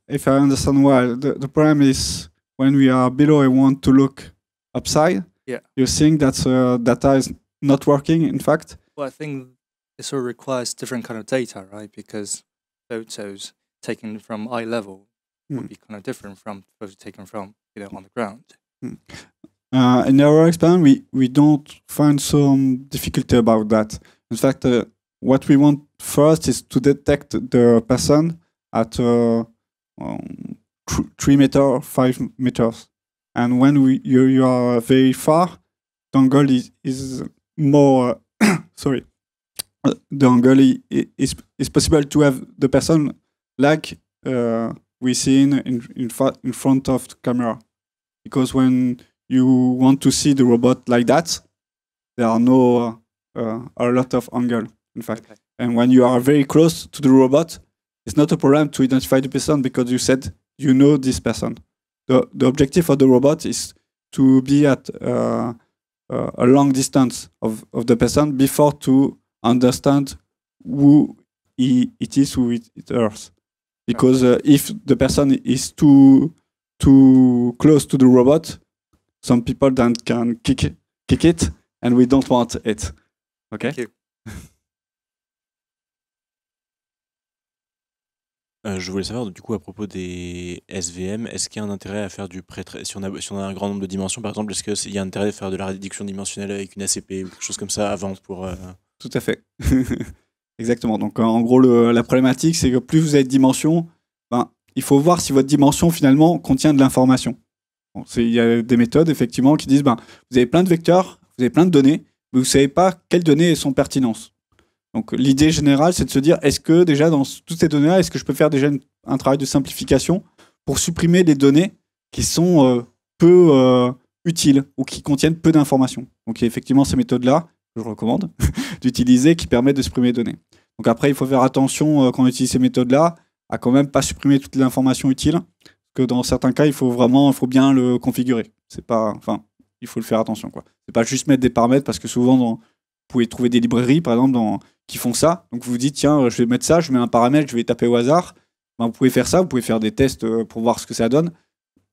If I understand well, the problem is when we are below and want to look upside, you're saying that data is not working, in fact? Well, I think it sort of requires different kind of data, right? Because photos taken from eye level would be kind of different from photos taken from, on the ground. In our experiment, we don't find some difficulty about that. In fact, what we want first is to detect the person at 3 meters, 5 meters. And when you are very far, angle is more sorry. The angle is possible to have the person like we see in front of the camera, because when you want to see the robot like that, there are no a lot of angle, in fact. Okay. And when you are very close to the robot, it's not a problem to identify the person because you said you know this person. The objective of the robot is to be at a long distance of the person before to understand who it is, who it is. Because if the person is too close to the robot, some people then can kick it, and we don't want it. Okay. Thank you. Je voulais savoir du coup à propos des SVM, est-ce qu'il y a un intérêt à faire du si on a un grand nombre de dimensions par exemple, est-ce qu'il y a un intérêt de faire de la réduction dimensionnelle avec une ACP ou quelque chose comme ça avant pour Tout à fait. Exactement. Donc en gros la problématique c'est que plus vous avez de dimensions, il faut voir si votre dimension finalement contient de l'information. Bon, il y a des méthodes effectivement qui disent vous avez plein de vecteurs, vous avez plein de données, mais vous ne savez pas quelles données sont pertinentes. Donc l'idée générale, c'est de se dire, est-ce que déjà dans toutes ces données-là, est-ce que je peux faire déjà un travail de simplification pour supprimer les données qui sont peu utiles ou qui contiennent peu d'informations. Donc il y a effectivement ces méthodes-là, que je recommande d'utiliser, qui permettent de supprimer les données. Donc après, il faut faire attention quand on utilise ces méthodes-là, à quand même pas supprimer toutes les informations utiles, parce que dans certains cas, il faut bien le configurer. Il faut le faire attention, quoi. C'est pas juste mettre des paramètres, parce que souvent, vous pouvez trouver des librairies, par exemple, qui font ça. Donc vous vous dites, tiens, je vais mettre ça, je mets un paramètre, je vais taper au hasard. Vous pouvez faire ça, vous pouvez faire des tests pour voir ce que ça donne.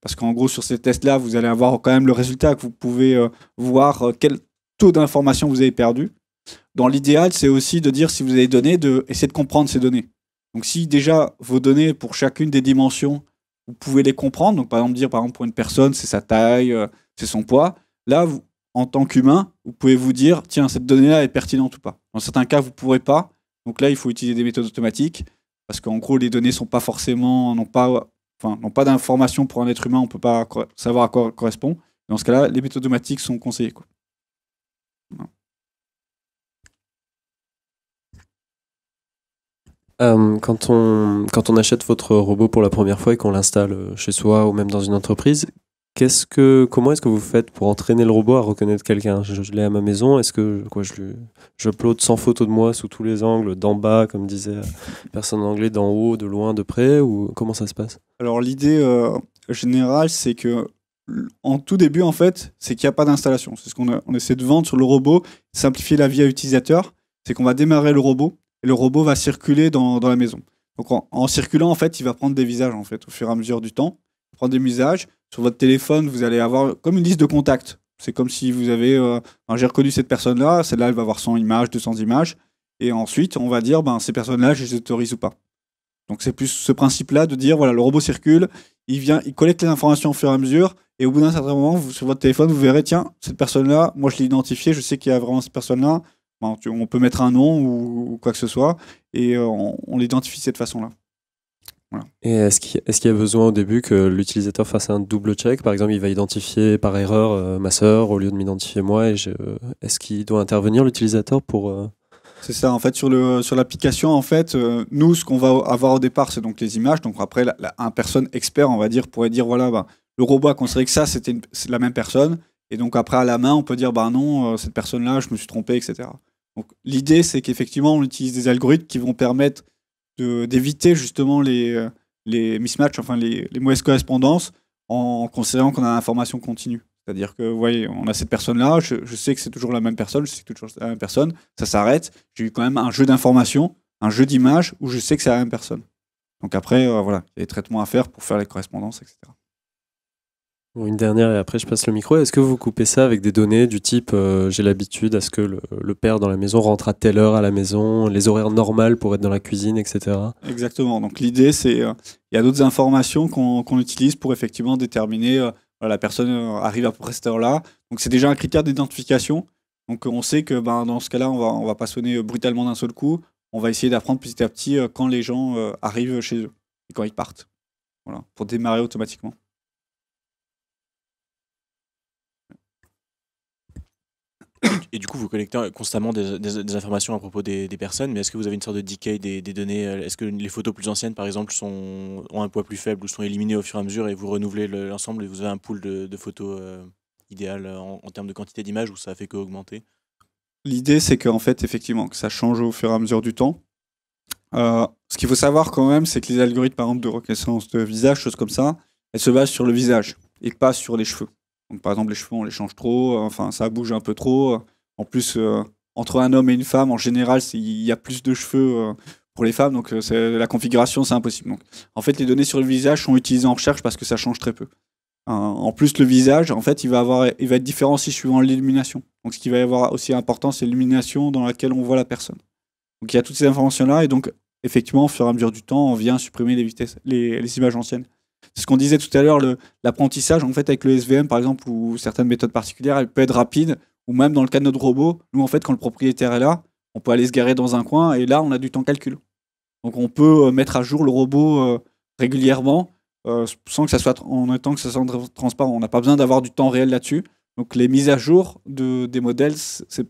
Parce qu'en gros, sur ces tests-là, vous allez avoir quand même le résultat, que vous pouvez voir quel taux d'information vous avez perdu. Dans l'idéal, c'est aussi de dire, si vous avez des données, d'essayer de comprendre ces données. Donc si déjà vos données pour chacune des dimensions, vous pouvez les comprendre, donc par exemple pour une personne, c'est sa taille, c'est son poids, là, en tant qu'humain, vous pouvez vous dire, tiens, cette donnée-là est pertinente ou pas. Dans certains cas, vous ne pourrez pas. Donc là, il faut utiliser des méthodes automatiques, parce qu'en gros, les données n'ont pas d'informations pour un être humain, on ne peut pas savoir à quoi correspond. Dans ce cas-là, les méthodes automatiques sont conseillées, quoi. Voilà. Quand on achète votre robot pour la première fois et qu'on l'installe chez soi ou même dans une entreprise, comment est-ce que vous faites pour entraîner le robot à reconnaître quelqu'un? Je l'ai à ma maison, est-ce que je upload 100 photos de moi sous tous les angles, d'en bas, comme disait la personne en anglais, d'en haut, de loin, de près, ou comment ça se passe? Alors l'idée générale, c'est que en tout début, en fait, c'est qu'il n'y a pas d'installation. C'est ce qu'on essaie de vendre sur le robot, simplifier la vie à l'utilisateur. C'est qu'on va démarrer le robot et le robot va circuler dans la maison. Donc en circulant, en fait, il va prendre des visages en fait, au fur et à mesure du temps. Il prend des visages. Sur votre téléphone, vous allez avoir comme une liste de contacts. C'est comme si vous avez... j'ai reconnu cette personne-là, celle-là, elle va avoir 100 images, 200 images. Et ensuite, on va dire, ces personnes-là, je les autorise ou pas. Donc c'est plus ce principe-là de dire, voilà, le robot circule, il collecte les informations au fur et à mesure, et au bout d'un certain moment, sur votre téléphone, vous verrez, tiens, cette personne-là, moi je l'ai identifiée, je sais qu'il y a vraiment cette personne-là. On peut mettre un nom ou quoi que ce soit, et on l'identifie de cette façon-là. Voilà. Et est-ce qu'il y a besoin au début que l'utilisateur fasse un double check? Par exemple, il va identifier par erreur ma sœur au lieu de m'identifier moi. Est-ce qu'il doit intervenir l'utilisateur pour... C'est ça, en fait, sur l'application, en fait, nous, ce qu'on va avoir au départ, c'est donc les images. Donc après, un personne expert, on va dire, pourrait dire, voilà, le robot a considéré que ça, c'est la même personne. Et donc après, à la main, on peut dire, non, cette personne-là, je me suis trompé, etc. Donc l'idée, c'est qu'effectivement, on utilise des algorithmes qui vont permettre d'éviter justement les mismatchs, enfin les mauvaises correspondances, en considérant qu'on a l'information continue. C'est-à-dire que, vous voyez, on a cette personne-là, je sais que c'est toujours la même personne, je sais que c'est toujours la même personne, ça s'arrête, j'ai eu quand même un jeu d'informations, un jeu d'images où je sais que c'est la même personne. Donc après, voilà, il y a des traitements à faire pour faire les correspondances, etc. Bon, une dernière et après je passe le micro. Est-ce que vous coupez ça avec des données du type j'ai l'habitude à ce que le père dans la maison rentre à telle heure à la maison, les horaires normales pour être dans la cuisine, etc. Exactement. Donc l'idée, c'est il y a d'autres informations qu'on utilise pour effectivement déterminer la personne arrive à peu près cette heure-là. Donc c'est déjà un critère d'identification. Donc on sait que dans ce cas-là, on va pas sonner brutalement d'un seul coup. On va essayer d'apprendre petit à petit quand les gens arrivent chez eux et quand ils partent. Voilà, pour démarrer automatiquement. Et du coup, vous collectez constamment des informations à propos des personnes, mais est-ce que vous avez une sorte de decay des données? Est-ce que les photos plus anciennes, par exemple, ont un poids plus faible ou sont éliminées au fur et à mesure et vous renouvelez l'ensemble et vous avez un pool de photos idéal en termes de quantité d'images ou ça fait qu'augmenter? L'idée, c'est qu'en fait, effectivement, que ça change au fur et à mesure du temps. Ce qu'il faut savoir quand même, c'est que les algorithmes, par exemple, de reconnaissance de visage, choses comme ça, elles se basent sur le visage et pas sur les cheveux. Donc, par exemple, les cheveux, on les change trop, enfin, ça bouge un peu trop. En plus, entre un homme et une femme, en général, il y a plus de cheveux pour les femmes, donc la configuration, c'est impossible. Donc, en fait, les données sur le visage sont utilisées en recherche parce que ça change très peu. En plus, le visage, en fait, il va être différent aussi suivant l'illumination. Donc, ce qui va y avoir aussi important, c'est l'illumination dans laquelle on voit la personne. Donc, il y a toutes ces informations-là, et donc, effectivement, au fur et à mesure du temps, on vient supprimer les images anciennes. C'est ce qu'on disait tout à l'heure, l'apprentissage, en fait, avec le SVM, par exemple, ou certaines méthodes particulières, elle peut être rapide, ou même dans le cas de notre robot, nous, en fait, quand le propriétaire est là, on peut aller se garer dans un coin, et là, on a du temps calcul. Donc, on peut mettre à jour le robot régulièrement, sans que ça soit transparent. On n'a pas besoin d'avoir du temps réel là-dessus. Donc, les mises à jour des modèles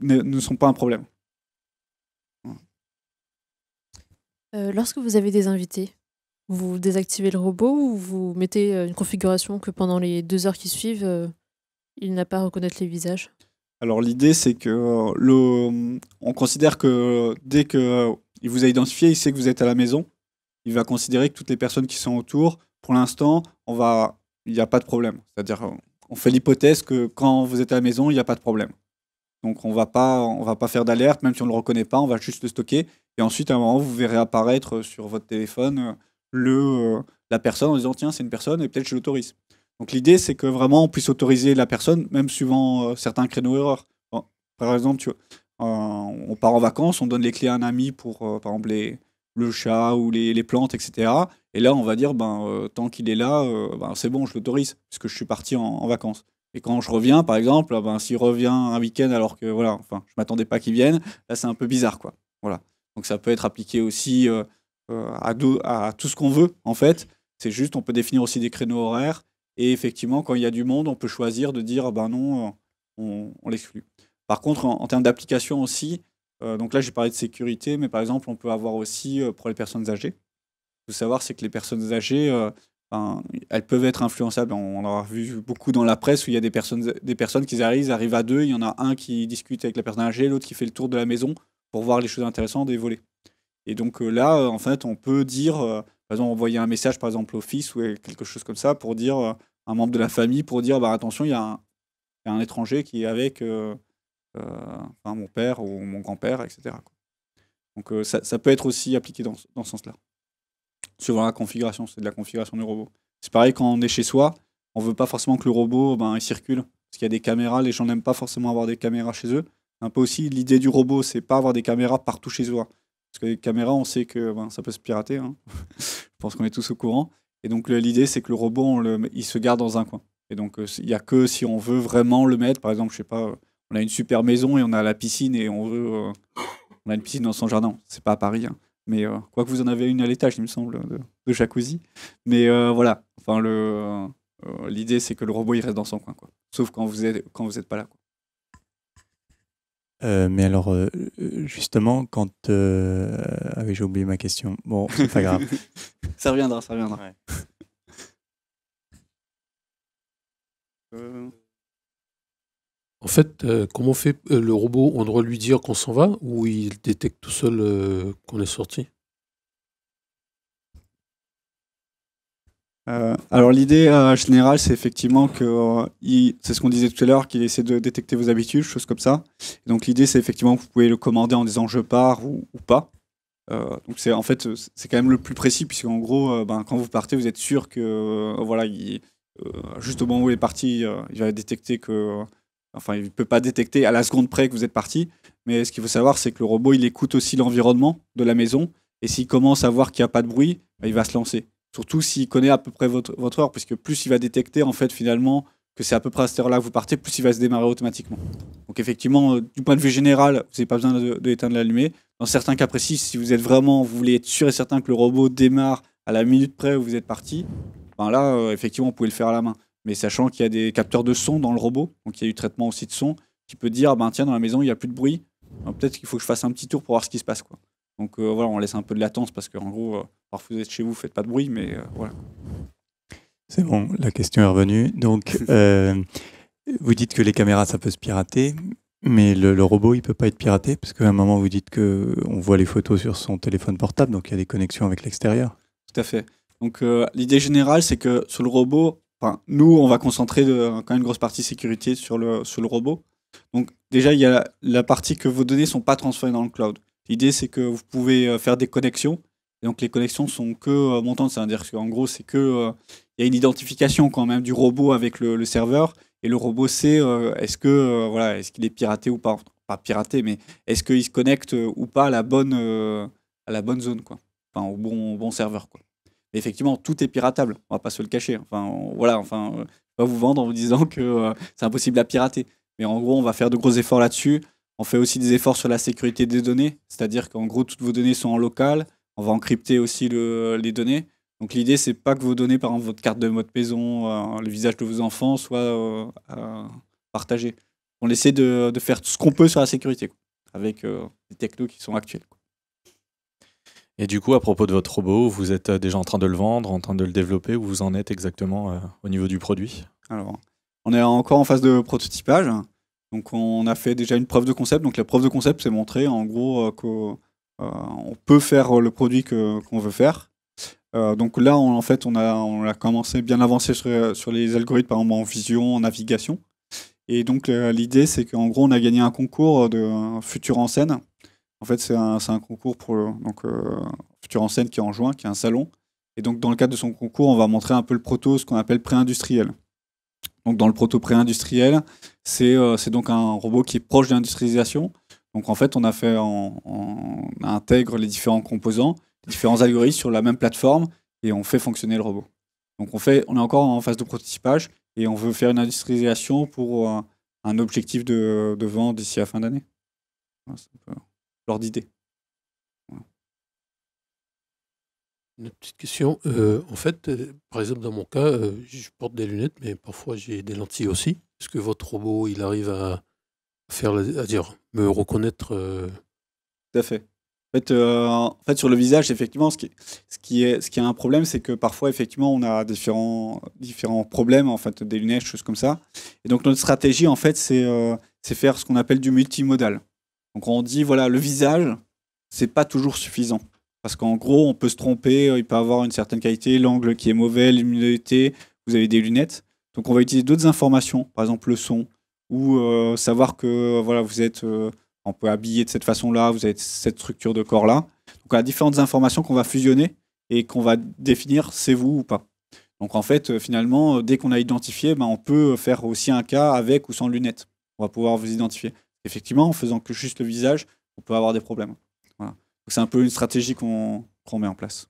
ne sont pas un problème. Lorsque vous avez des invités, vous désactivez le robot ou vous mettez une configuration que pendant les 2 heures qui suivent, il n'a pas à reconnaître les visages? Alors l'idée, c'est que on considère que dès qu'il vous a identifié, il sait que vous êtes à la maison, il va considérer que toutes les personnes qui sont autour, pour l'instant, il n'y a pas de problème. C'est-à-dire, on fait l'hypothèse que quand vous êtes à la maison, il n'y a pas de problème. Donc on va pas faire d'alerte, même si on ne le reconnaît pas, on va juste le stocker. Et ensuite, à un moment, vous verrez apparaître sur votre téléphone la personne en disant tiens, c'est une personne et peut-être je l'autorise. Donc l'idée, c'est que vraiment on puisse autoriser la personne, même suivant certains créneaux erreurs. Bon, par exemple, on part en vacances, on donne les clés à un ami pour, par exemple, le chat ou les plantes, etc. Et là, on va dire, tant qu'il est là, c'est bon, je l'autorise, puisque je suis parti en vacances. Et quand je reviens, par exemple, s'il revient un week-end alors que voilà, enfin, je m'attendais pas qu'il vienne, là, c'est un peu bizarre, quoi. Voilà. Donc ça peut être appliqué aussi à tout ce qu'on veut, en fait. C'est juste, on peut définir aussi des créneaux horaires. Et effectivement, quand il y a du monde, on peut choisir de dire non, on l'exclut. Par contre, en termes d'application aussi, donc là j'ai parlé de sécurité, mais par exemple, on peut avoir aussi pour les personnes âgées. Il faut savoir, c'est que les personnes âgées, elles peuvent être influençables. On en a vu beaucoup dans la presse où il y a des personnes qui arrivent à 2, il y en a un qui discute avec la personne âgée, l'autre qui fait le tour de la maison pour voir les choses intéressantes et voler. Et donc là, en fait, on peut dire, par exemple, envoyer un message, par exemple, au fils ou quelque chose comme ça, pour dire un membre de la famille, pour dire attention, il y a un étranger qui est avec mon père ou mon grand-père, etc. Donc ça peut être aussi appliqué dans ce sens-là. Suivant la configuration, c'est de la configuration du robot. C'est pareil quand on est chez soi, on veut pas forcément que le robot il circule, parce qu'il y a des caméras, les gens n'aiment pas forcément avoir des caméras chez eux. Un peu aussi, l'idée du robot, c'est pas avoir des caméras partout chez soi. Parce que les caméras, on sait que ça peut se pirater. Hein. Je pense qu'on est tous au courant. Et donc l'idée, c'est que le robot, il se garde dans un coin. Et donc il n'y a que si on veut vraiment le mettre, par exemple, je sais pas, on a une super maison et on a la piscine et on a une piscine dans son jardin. C'est pas à Paris, hein. Mais quoi que vous en avez une à l'étage, il me semble, de jacuzzi. Mais voilà, enfin, l'idée, c'est que le robot, il reste dans son coin, quoi. Sauf quand vous êtes pas là, quoi. Mais alors, justement, quand... Ah oui, j'ai oublié ma question. Bon, c'est pas grave. Ça reviendra. Ouais. En fait, comment on fait le robot? On doit lui dire qu'on s'en va ou il détecte tout seul qu'on est sorti? Alors l'idée générale, c'est effectivement que c'est ce qu'on disait tout à l'heure, qu'il essaie de détecter vos habitudes, choses comme ça. Et donc l'idée, c'est effectivement que vous pouvez le commander en disant je pars ou pas. Donc c'est quand même le plus précis, puisqu'en gros, quand vous partez, vous êtes sûr que voilà, juste au moment où il est parti, il va détecter que, enfin, il peut pas détecter à la seconde près que vous êtes parti. Mais ce qu'il faut savoir, c'est que le robot, il écoute aussi l'environnement de la maison, et s'il commence à voir qu'il n'y a pas de bruit, il va se lancer. Surtout s'il connaît à peu près votre heure, puisque plus il va détecter en fait finalement que c'est à peu près à cette heure-là que vous partez, plus il va se démarrer automatiquement. Donc effectivement, du point de vue général, vous n'avez pas besoin de éteindre l'allumé. Dans certains cas précis, si vous voulez être sûr et certain que le robot démarre à la minute près où vous êtes parti, là, effectivement, vous pouvez le faire à la main. Mais sachant qu'il y a des capteurs de son dans le robot, donc il y a du traitement aussi de son, qui peut dire tiens, dans la maison, il n'y a plus de bruit. Peut-être qu'il faut que je fasse un petit tour pour voir ce qui se passe, quoi. Donc voilà, on laisse un peu de latence parce qu'en gros, parfois vous êtes chez vous, faites pas de bruit, mais voilà. C'est bon, la question est revenue. Donc, vous dites que les caméras, ça peut se pirater, mais le robot, il peut pas être piraté, parce qu'à un moment, vous dites qu'on voit les photos sur son téléphone portable, donc il y a des connexions avec l'extérieur. Tout à fait. Donc l'idée générale, c'est que sur le robot, nous, on va concentrer quand même une grosse partie sécurité sur le robot. Donc déjà, il y a la partie que vos données ne sont pas transférées dans le cloud. L'idée, c'est que vous pouvez faire des connexions. Et donc les connexions sont que montantes, c'est-à-dire qu'en gros, c'est que il y a une identification quand même du robot avec le serveur. Et le robot sait est-ce qu'il est piraté ou pas. Pas piraté, mais est-ce qu'il se connecte ou pas à la bonne zone, quoi. Enfin, au bon serveur, quoi. Mais effectivement, tout est piratable. On va pas se le cacher. Je vais pas vous vendre en vous disant que c'est impossible à pirater. Mais en gros, on va faire de gros efforts là-dessus. On fait aussi des efforts sur la sécurité des données. C'est-à-dire qu'en gros, toutes vos données sont en local. On va encrypter aussi les données. Donc l'idée, c'est pas que vos données, par exemple votre carte de mode maison, le visage de vos enfants, soient partagés. On essaie de faire tout ce qu'on peut sur la sécurité, quoi, avec les technos qui sont actuels, quoi. Et du coup, à propos de votre robot, vous êtes déjà en train de le vendre, en train de le développer, où vous en êtes exactement au niveau du produit? Alors, on est encore en phase de prototypage. Donc on a fait déjà une preuve de concept. Donc la preuve de concept, c'est montrer en gros qu'on peut faire le produit qu'on veut faire. Donc là, on a commencé bien avancé sur les algorithmes, par exemple en vision, en navigation. Et donc l'idée, c'est qu'en gros, on a gagné un concours de Futur en scène. En fait, c'est un concours pour Futur en scène qui est en juin, qui est un salon. Et donc dans le cadre de son concours, on va montrer un peu le proto, ce qu'on appelle pré-industriel. Donc dans le proto pré-industriel, c'est donc un robot qui est proche de l'industrialisation. Donc en fait, on intègre les différents composants, les différents algorithmes sur la même plateforme et on fait fonctionner le robot. Donc on est encore en phase de prototypage et on veut faire une industrialisation pour un objectif de vente d'ici à la fin d'année. Voilà, c'est un peu l'ordre d'idée. Voilà. Une petite question. En fait, par exemple, dans mon cas, je porte des lunettes, mais parfois j'ai des lentilles aussi. Est-ce que votre robot, il arrive à me reconnaître Tout à fait. En fait, sur le visage, effectivement, ce qui est un problème, c'est que parfois, effectivement, on a différents problèmes, en fait, des lunettes, choses comme ça. Et donc, notre stratégie, en fait, c'est faire ce qu'on appelle du multimodal. Donc, on dit, voilà, le visage, c'est pas toujours suffisant. Parce qu'en gros, on peut se tromper, il peut avoir une certaine qualité, l'angle qui est mauvais, l'luminosité, vous avez des lunettes. Donc, on va utiliser d'autres informations, par exemple le son, ou savoir que voilà, vous êtes on peut habiller de cette façon-là, vous avez cette structure de corps-là. Donc, on a différentes informations qu'on va fusionner et qu'on va définir c'est vous ou pas. Donc, en fait, finalement, dès qu'on a identifié, on peut faire aussi un cas avec ou sans lunettes. On va pouvoir vous identifier. Effectivement, en faisant que juste le visage, on peut avoir des problèmes. Voilà. Donc, c'est un peu une stratégie qu'on met en place.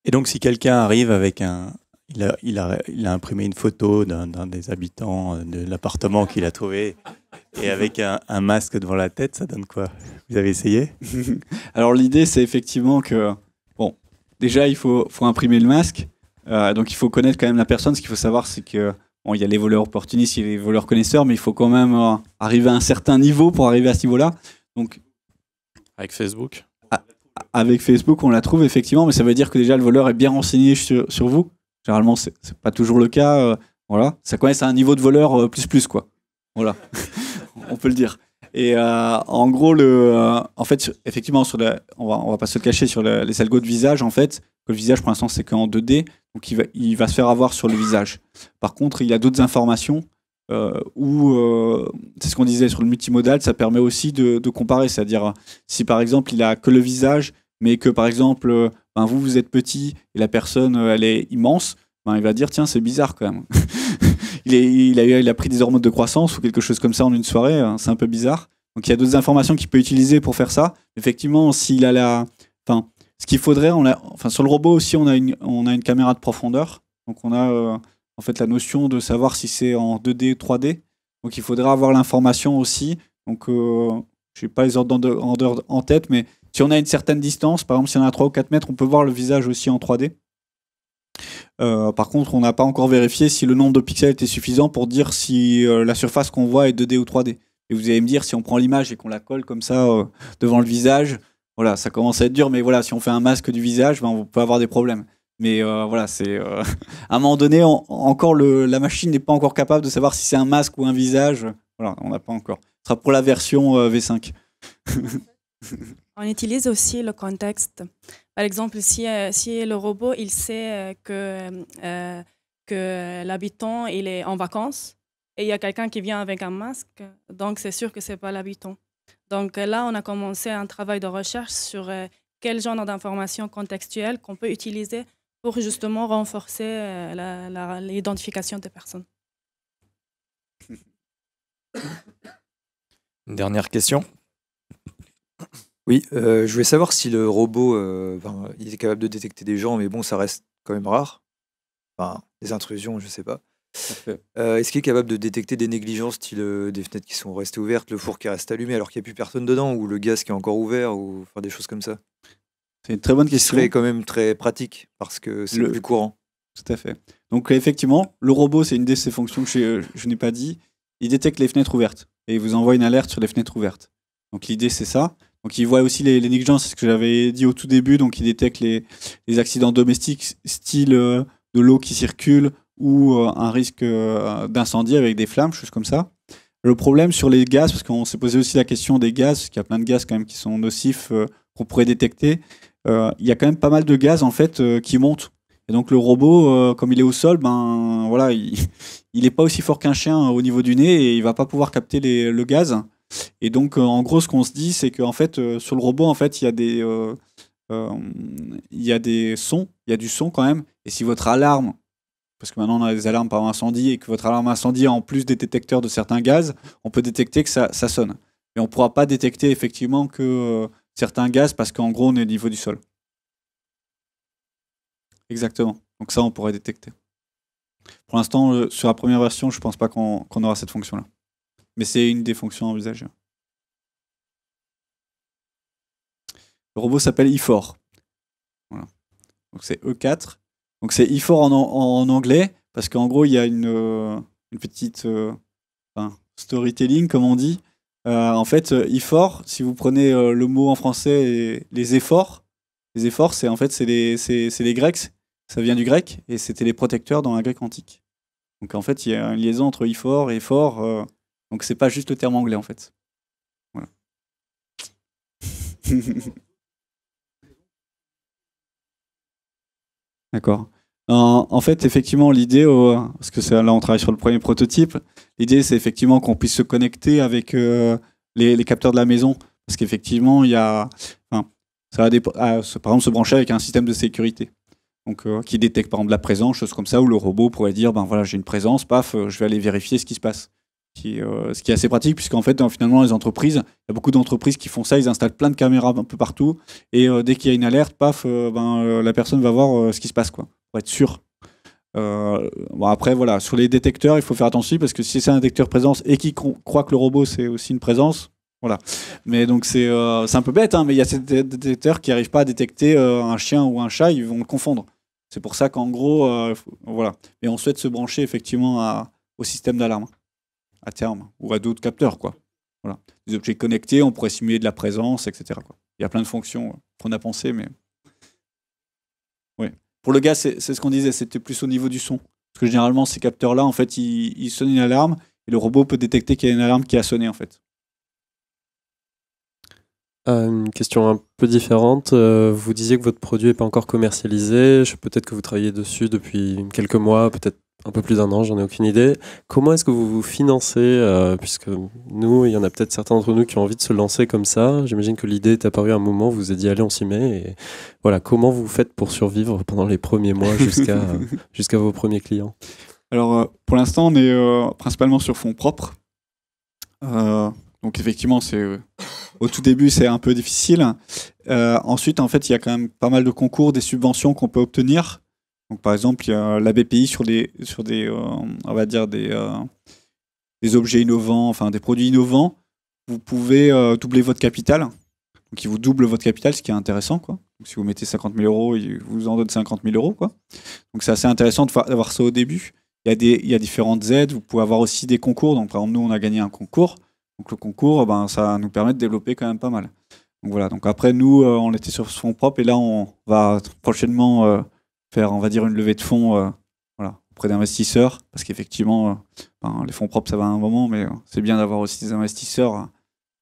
Et donc, si quelqu'un arrive avec il a imprimé une photo d'un des habitants de l'appartement qu'il a trouvé et avec un masque devant la tête, ça donne quoi? Vous avez essayé? Alors l'idée, c'est effectivement que, déjà, il faut imprimer le masque. Donc il faut connaître quand même la personne. Ce qu'il faut savoir, c'est que il y a les voleurs opportunistes, il y a les voleurs connaisseurs, mais il faut quand même arriver à un certain niveau pour arriver à ce niveau-là. Donc, avec Facebook? Avec Facebook, on la trouve effectivement, mais ça veut dire que déjà le voleur est bien renseigné sur vous. Généralement, c'est pas toujours le cas. Voilà, ça commence à un niveau de voleur plus quoi. Voilà, on peut le dire. Et en gros, en fait, effectivement, on va pas se le cacher sur les algos de visage. En fait, que le visage pour l'instant c'est qu'en 2D, donc il va se faire avoir sur le visage. Par contre, il y a d'autres informations où c'est ce qu'on disait sur le multimodal, ça permet aussi de comparer. C'est-à-dire, si par exemple il a que le visage, mais que par exemple vous êtes petit et la personne elle est immense, il va dire tiens, c'est bizarre quand même. il a pris des hormones de croissance ou quelque chose comme ça en une soirée, c'est un peu bizarre. Donc il y a d'autres informations qu'il peut utiliser pour faire ça. Effectivement, s'il a ce qu'il faudrait, sur le robot aussi, on a une caméra de profondeur. Donc on a en fait la notion de savoir si c'est en 2D ou 3D. Donc il faudra avoir l'information aussi. Donc je n'ai pas les ordres en tête, mais si on a une certaine distance, par exemple si on a 3 ou 4 mètres, on peut voir le visage aussi en 3D. Par contre, on n'a pas encore vérifié si le nombre de pixels était suffisant pour dire si la surface qu'on voit est 2D ou 3D. Et vous allez me dire, si on prend l'image et qu'on la colle comme ça devant le visage, voilà, ça commence à être dur, mais voilà, si on fait un masque du visage, ben, on peut avoir des problèmes. Mais voilà, c'est à un moment donné, encore la machine n'est pas encore capable de savoir si c'est un masque ou un visage. Voilà, on n'a pas encore. Ce sera pour la version V5. On utilise aussi le contexte. Par exemple, si le robot il sait que l'habitant il est en vacances et il y a quelqu'un qui vient avec un masque, donc c'est sûr que c'est pas l'habitant. Donc là, on a commencé un travail de recherche sur quel genre d'informations contextuelles qu'on peut utiliser pour justement renforcer l'identification des personnes. Une dernière question. Oui, je voulais savoir si le robot il est capable de détecter des gens, mais bon, ça reste quand même rare. Enfin, des intrusions, je sais pas. Est-ce qu'il est capable de détecter des négligences, style des fenêtres qui sont restées ouvertes, le four qui reste allumé alors qu'il n'y a plus personne dedans, ou le gaz qui est encore ouvert, ou faire des choses comme ça? C'est une très bonne question. Ce serait quand même très pratique, parce que c'est le plus courant. Tout à fait. Donc effectivement, le robot, c'est une de ses fonctions que je n'ai pas dit. Il détecte les fenêtres ouvertes et il vous envoie une alerte sur les fenêtres ouvertes. Donc l'idée, c'est ça. Donc il voit aussi les négligences, c'est ce que j'avais dit au tout début. Donc il détecte les accidents domestiques, style de l'eau qui circule ou un risque d'incendie avec des flammes, choses comme ça. Le problème sur les gaz, parce qu'on s'est posé aussi la question des gaz, parce qu'il y a plein de gaz quand même qui sont nocifs qu'on pourrait détecter. Il y a quand même pas mal de gaz en fait qui montent. Et donc le robot, comme il est au sol, ben voilà, il n'est pas aussi fort qu'un chien au niveau du nez et il va pas pouvoir capter le gaz. Et donc en gros, ce qu'on se dit, c'est qu'en fait sur le robot, en fait, il y a des sons, il y a du son quand même. Et si votre alarme, parce que maintenant on a des alarmes par incendie, et que votre alarme incendie a en plus des détecteurs de certains gaz, on peut détecter que ça sonne. Mais on ne pourra pas détecter effectivement que certains gaz parce qu'en gros on est au niveau du sol. Exactement. Donc ça on pourrait détecter. Pour l'instant, sur la première version, je ne pense pas qu'on aura cette fonction-là. Mais c'est une des fonctions envisagées. Le robot s'appelle E4. Voilà. Donc c'est E4. Donc c'est E4 en anglais, parce qu'en gros, il y a une petite storytelling, comme on dit. En fait, E4, si vous prenez le mot en français, les efforts, c'est en fait c'est les Grecs, ça vient du grec, et c'était les protecteurs dans la Grèce antique. Donc en fait, il y a une liaison entre E4 et fort, donc c'est pas juste le terme anglais en fait. Voilà. D'accord. En fait, effectivement, l'idée, parce que là on travaille sur le premier prototype, l'idée c'est effectivement qu'on puisse se connecter avec les capteurs de la maison, parce qu'effectivement, il y a, ça va par exemple se brancher avec un système de sécurité, donc qui détecte par exemple la présence, choses comme ça, où le robot pourrait dire, ben voilà, j'ai une présence, paf, je vais aller vérifier ce qui se passe. Ce qui est assez pratique, puisqu'en fait, finalement, les entreprises, il y a beaucoup d'entreprises qui font ça, ils installent plein de caméras un peu partout, et dès qu'il y a une alerte, paf, la personne va voir ce qui se passe, quoi, pour être sûr. Bon, après, voilà, sur les détecteurs, il faut faire attention, parce que si c'est un détecteur présence et qui croit que le robot, c'est aussi une présence, voilà. Mais donc, c'est un peu bête, hein, mais il y a ces détecteurs qui n'arrivent pas à détecter un chien ou un chat, ils vont le confondre. C'est pour ça qu'en gros, voilà. Et on souhaite se brancher effectivement au système d'alarme à terme, ou à d'autres capteurs, quoi. Voilà. Des objets connectés, on pourrait simuler de la présence, etc., quoi. Il y a plein de fonctions qu'on a pensées, mais... Oui. Pour le gaz, c'est ce qu'on disait, c'était plus au niveau du son. Parce que généralement, ces capteurs-là, en fait, ils sonnent une alarme, et le robot peut détecter qu'il y a une alarme qui a sonné, en fait. Une question un peu différente. Vous disiez que votre produit n'est pas encore commercialisé. Peut-être que vous travaillez dessus depuis quelques mois, peut-être un peu plus d'un an, j'en ai aucune idée. Comment est-ce que vous vous financez, puisque nous, il y en a peut-être certains d'entre nous qui ont envie de se lancer comme ça. J'imagine que l'idée est apparue à un moment, vous vous êtes dit allez, on s'y met. Et voilà, comment vous faites pour survivre pendant les premiers mois jusqu'à vos premiers clients? Alors, pour l'instant, on est principalement sur fonds propres. Donc effectivement, au tout début, c'est un peu difficile. Ensuite, en fait, il y a quand même pas mal de concours, des subventions qu'on peut obtenir. Donc, par exemple, il y a la BPI sur des on va dire des objets innovants, enfin des produits innovants. Vous pouvez doubler votre capital. Donc, ils vous doublent votre capital, ce qui est intéressant, quoi. Donc, si vous mettez 50 000 euros, il vous en donne 50 000 euros, quoi. Donc c'est assez intéressant d'avoir ça au début. Il y a différentes aides. Vous pouvez avoir aussi des concours. Donc par exemple, nous, on a gagné un concours. Donc le concours, ça nous permet de développer quand même pas mal. Donc voilà. Donc après, nous, on était sur fonds propres et là, on va prochainement faire, on va dire, une levée de fonds auprès d'investisseurs. Parce qu'effectivement, les fonds propres, ça va à un moment, mais c'est bien d'avoir aussi des investisseurs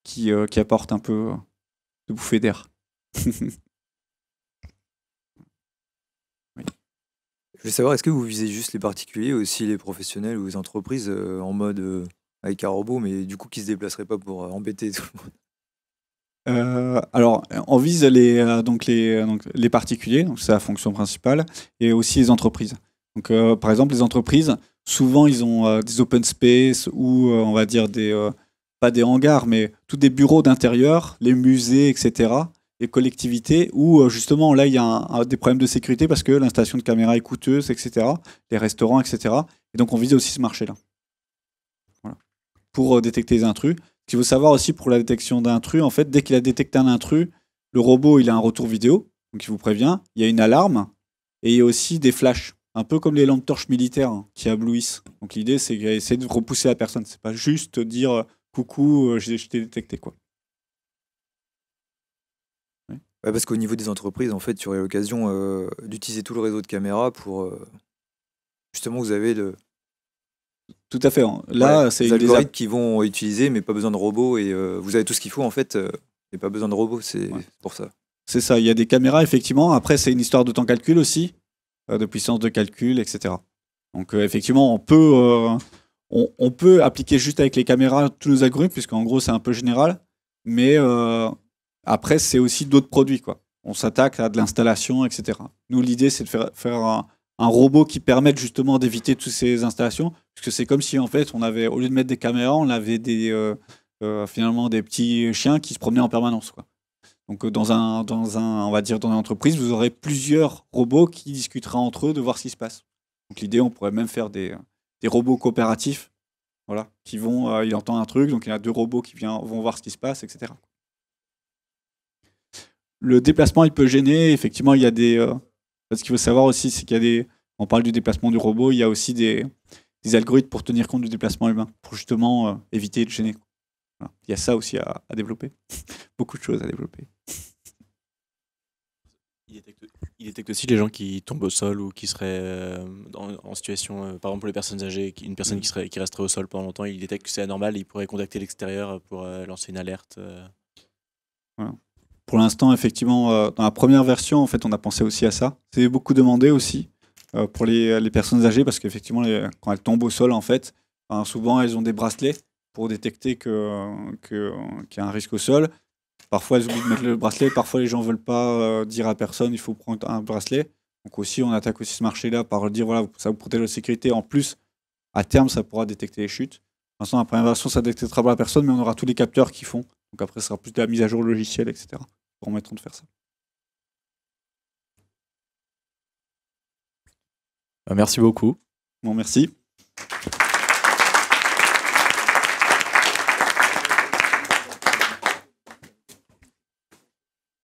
qui apportent un peu de bouffée d'air. Je veux savoir, est-ce que vous visez juste les particuliers, aussi les professionnels ou les entreprises en mode avec un robot, mais du coup qui se déplacerait pas pour embêter tout le monde? Alors, on vise les particuliers, donc c'est la fonction principale, et aussi les entreprises. Donc, par exemple, les entreprises, souvent, ils ont des open space ou, on va dire, pas des hangars, mais tous des bureaux d'intérieur, les musées, etc., les collectivités, où justement, là, il y a des problèmes de sécurité parce que l'installation de caméras est coûteuse, etc., les restaurants, etc. Et donc, on vise aussi ce marché-là. Voilà. Pour détecter les intrus. Ce qu'il faut savoir aussi pour la détection d'intrus, en fait, dès qu'il a détecté un intrus, le robot, il a un retour vidéo, donc il vous prévient, il y a une alarme, et il y a aussi des flashs, un peu comme les lampes torches militaires qui éblouissent. Donc l'idée, c'est d'essayer de repousser la personne. C'est pas juste dire coucou, je t'ai détecté, quoi. Ouais, parce qu'au niveau des entreprises, en fait, tu aurais l'occasion d'utiliser tout le réseau de caméras pour justement, vous avez Tout à fait. Là, c'est des algorithmes qui vont utiliser, mais pas besoin de robots, et vous avez tout ce qu'il faut en fait, et pas besoin de robots, c'est pour ça. C'est ça, il y a des caméras effectivement. Après, c'est une histoire de temps calcul aussi, de puissance de calcul, etc. Donc effectivement, on peut appliquer juste avec les caméras tous nos algorithmes, puisqu'en gros, c'est un peu général. Mais après, c'est aussi d'autres produits, quoi. On s'attaque à de l'installation, etc. Nous, l'idée, c'est de faire un robot qui permette justement d'éviter toutes ces installations, puisque c'est comme si en fait on avait, au lieu de mettre des caméras, on avait finalement des petits chiens qui se promenaient en permanence, quoi. Donc on va dire dans une entreprise, vous aurez plusieurs robots qui discuteraient entre eux de voir ce qui se passe. Donc l'idée, on pourrait même faire des robots coopératifs, voilà, qui vont, il entend un truc, donc il y a deux robots qui vont voir ce qui se passe, etc. Le déplacement, il peut gêner. Effectivement, il y a ce qu'il faut savoir aussi, c'est qu'il y a on parle du déplacement du robot, il y a aussi des algorithmes pour tenir compte du déplacement humain, pour justement éviter de gêner. Voilà. Il y a ça aussi à développer. Beaucoup de choses à développer. Il détecte aussi les gens qui tombent au sol ou qui seraient en situation, par exemple pour les personnes âgées, une personne qui resterait au sol pendant longtemps, il détecte que c'est anormal, il pourrait contacter l'extérieur pour lancer une alerte. Voilà. Pour l'instant, effectivement, dans la première version, en fait, on a pensé aussi à ça. C'est beaucoup demandé aussi pour les personnes âgées, parce qu'effectivement, quand elles tombent au sol, en fait, souvent, elles ont des bracelets pour détecter qu'il y a un risque au sol. Parfois, elles oublient de mettre le bracelet. Parfois, les gens ne veulent pas dire à personne il faut prendre un bracelet. Donc aussi, on attaque aussi ce marché-là par dire voilà, ça vous protège la sécurité. En plus, à terme, ça pourra détecter les chutes. Pour l'instant, la première version, ça ne détectera pas la personne, mais on aura tous les capteurs qui font. Donc après, ce sera plus de la mise à jour logicielle, etc. Qui permettront de faire ça. Merci beaucoup. Bon, merci.